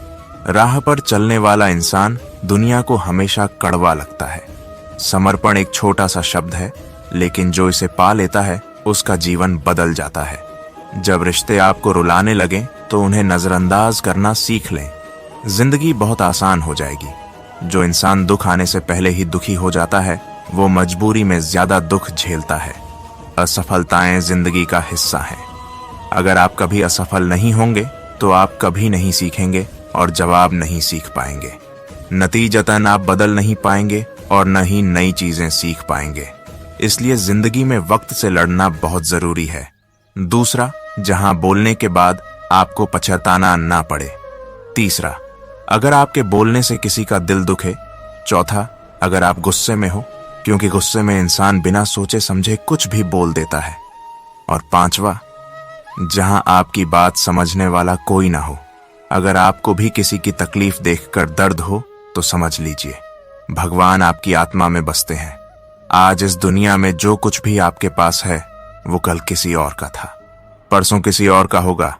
राह पर चलने वाला इंसान दुनिया को हमेशा कड़वा लगता है। समर्पण एक छोटा सा शब्द है, लेकिन जो इसे पा लेता है उसका जीवन बदल जाता है। जब रिश्ते आपको रुलाने लगे तो उन्हें नजरअंदाज करना सीख लें। जिंदगी बहुत आसान हो जाएगी। जो इंसान दुख आने से पहले ही दुखी हो जाता है वो मजबूरी में ज्यादा दुख झेलता है। असफलताएं जिंदगी का हिस्सा हैं। अगर आप कभी असफल नहीं होंगे तो आप कभी नहीं सीखेंगे और जवाब नहीं सीख पाएंगे। नतीजतन आप बदल नहीं पाएंगे और न ही नई चीजें सीख पाएंगे। इसलिए जिंदगी में वक्त से लड़ना बहुत जरूरी है। दूसरा, जहां बोलने के बाद आपको पछताना ना पड़े। तीसरा, अगर आपके बोलने से किसी का दिल दुखे। चौथा, अगर आप गुस्से में हो, क्योंकि गुस्से में इंसान बिना सोचे समझे कुछ भी बोल देता है। और पांचवा, जहां आपकी बात समझने वाला कोई ना हो। अगर आपको भी किसी की तकलीफ देखकर दर्द हो तो समझ लीजिए भगवान आपकी आत्मा में बसते हैं। आज इस दुनिया में जो कुछ भी आपके पास है वो कल किसी और का था, परसों किसी और का होगा।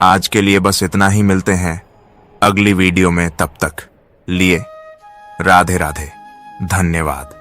आज के लिए बस इतना ही। मिलते हैं अगली वीडियो में। तब तक लिए राधे राधे। धन्यवाद।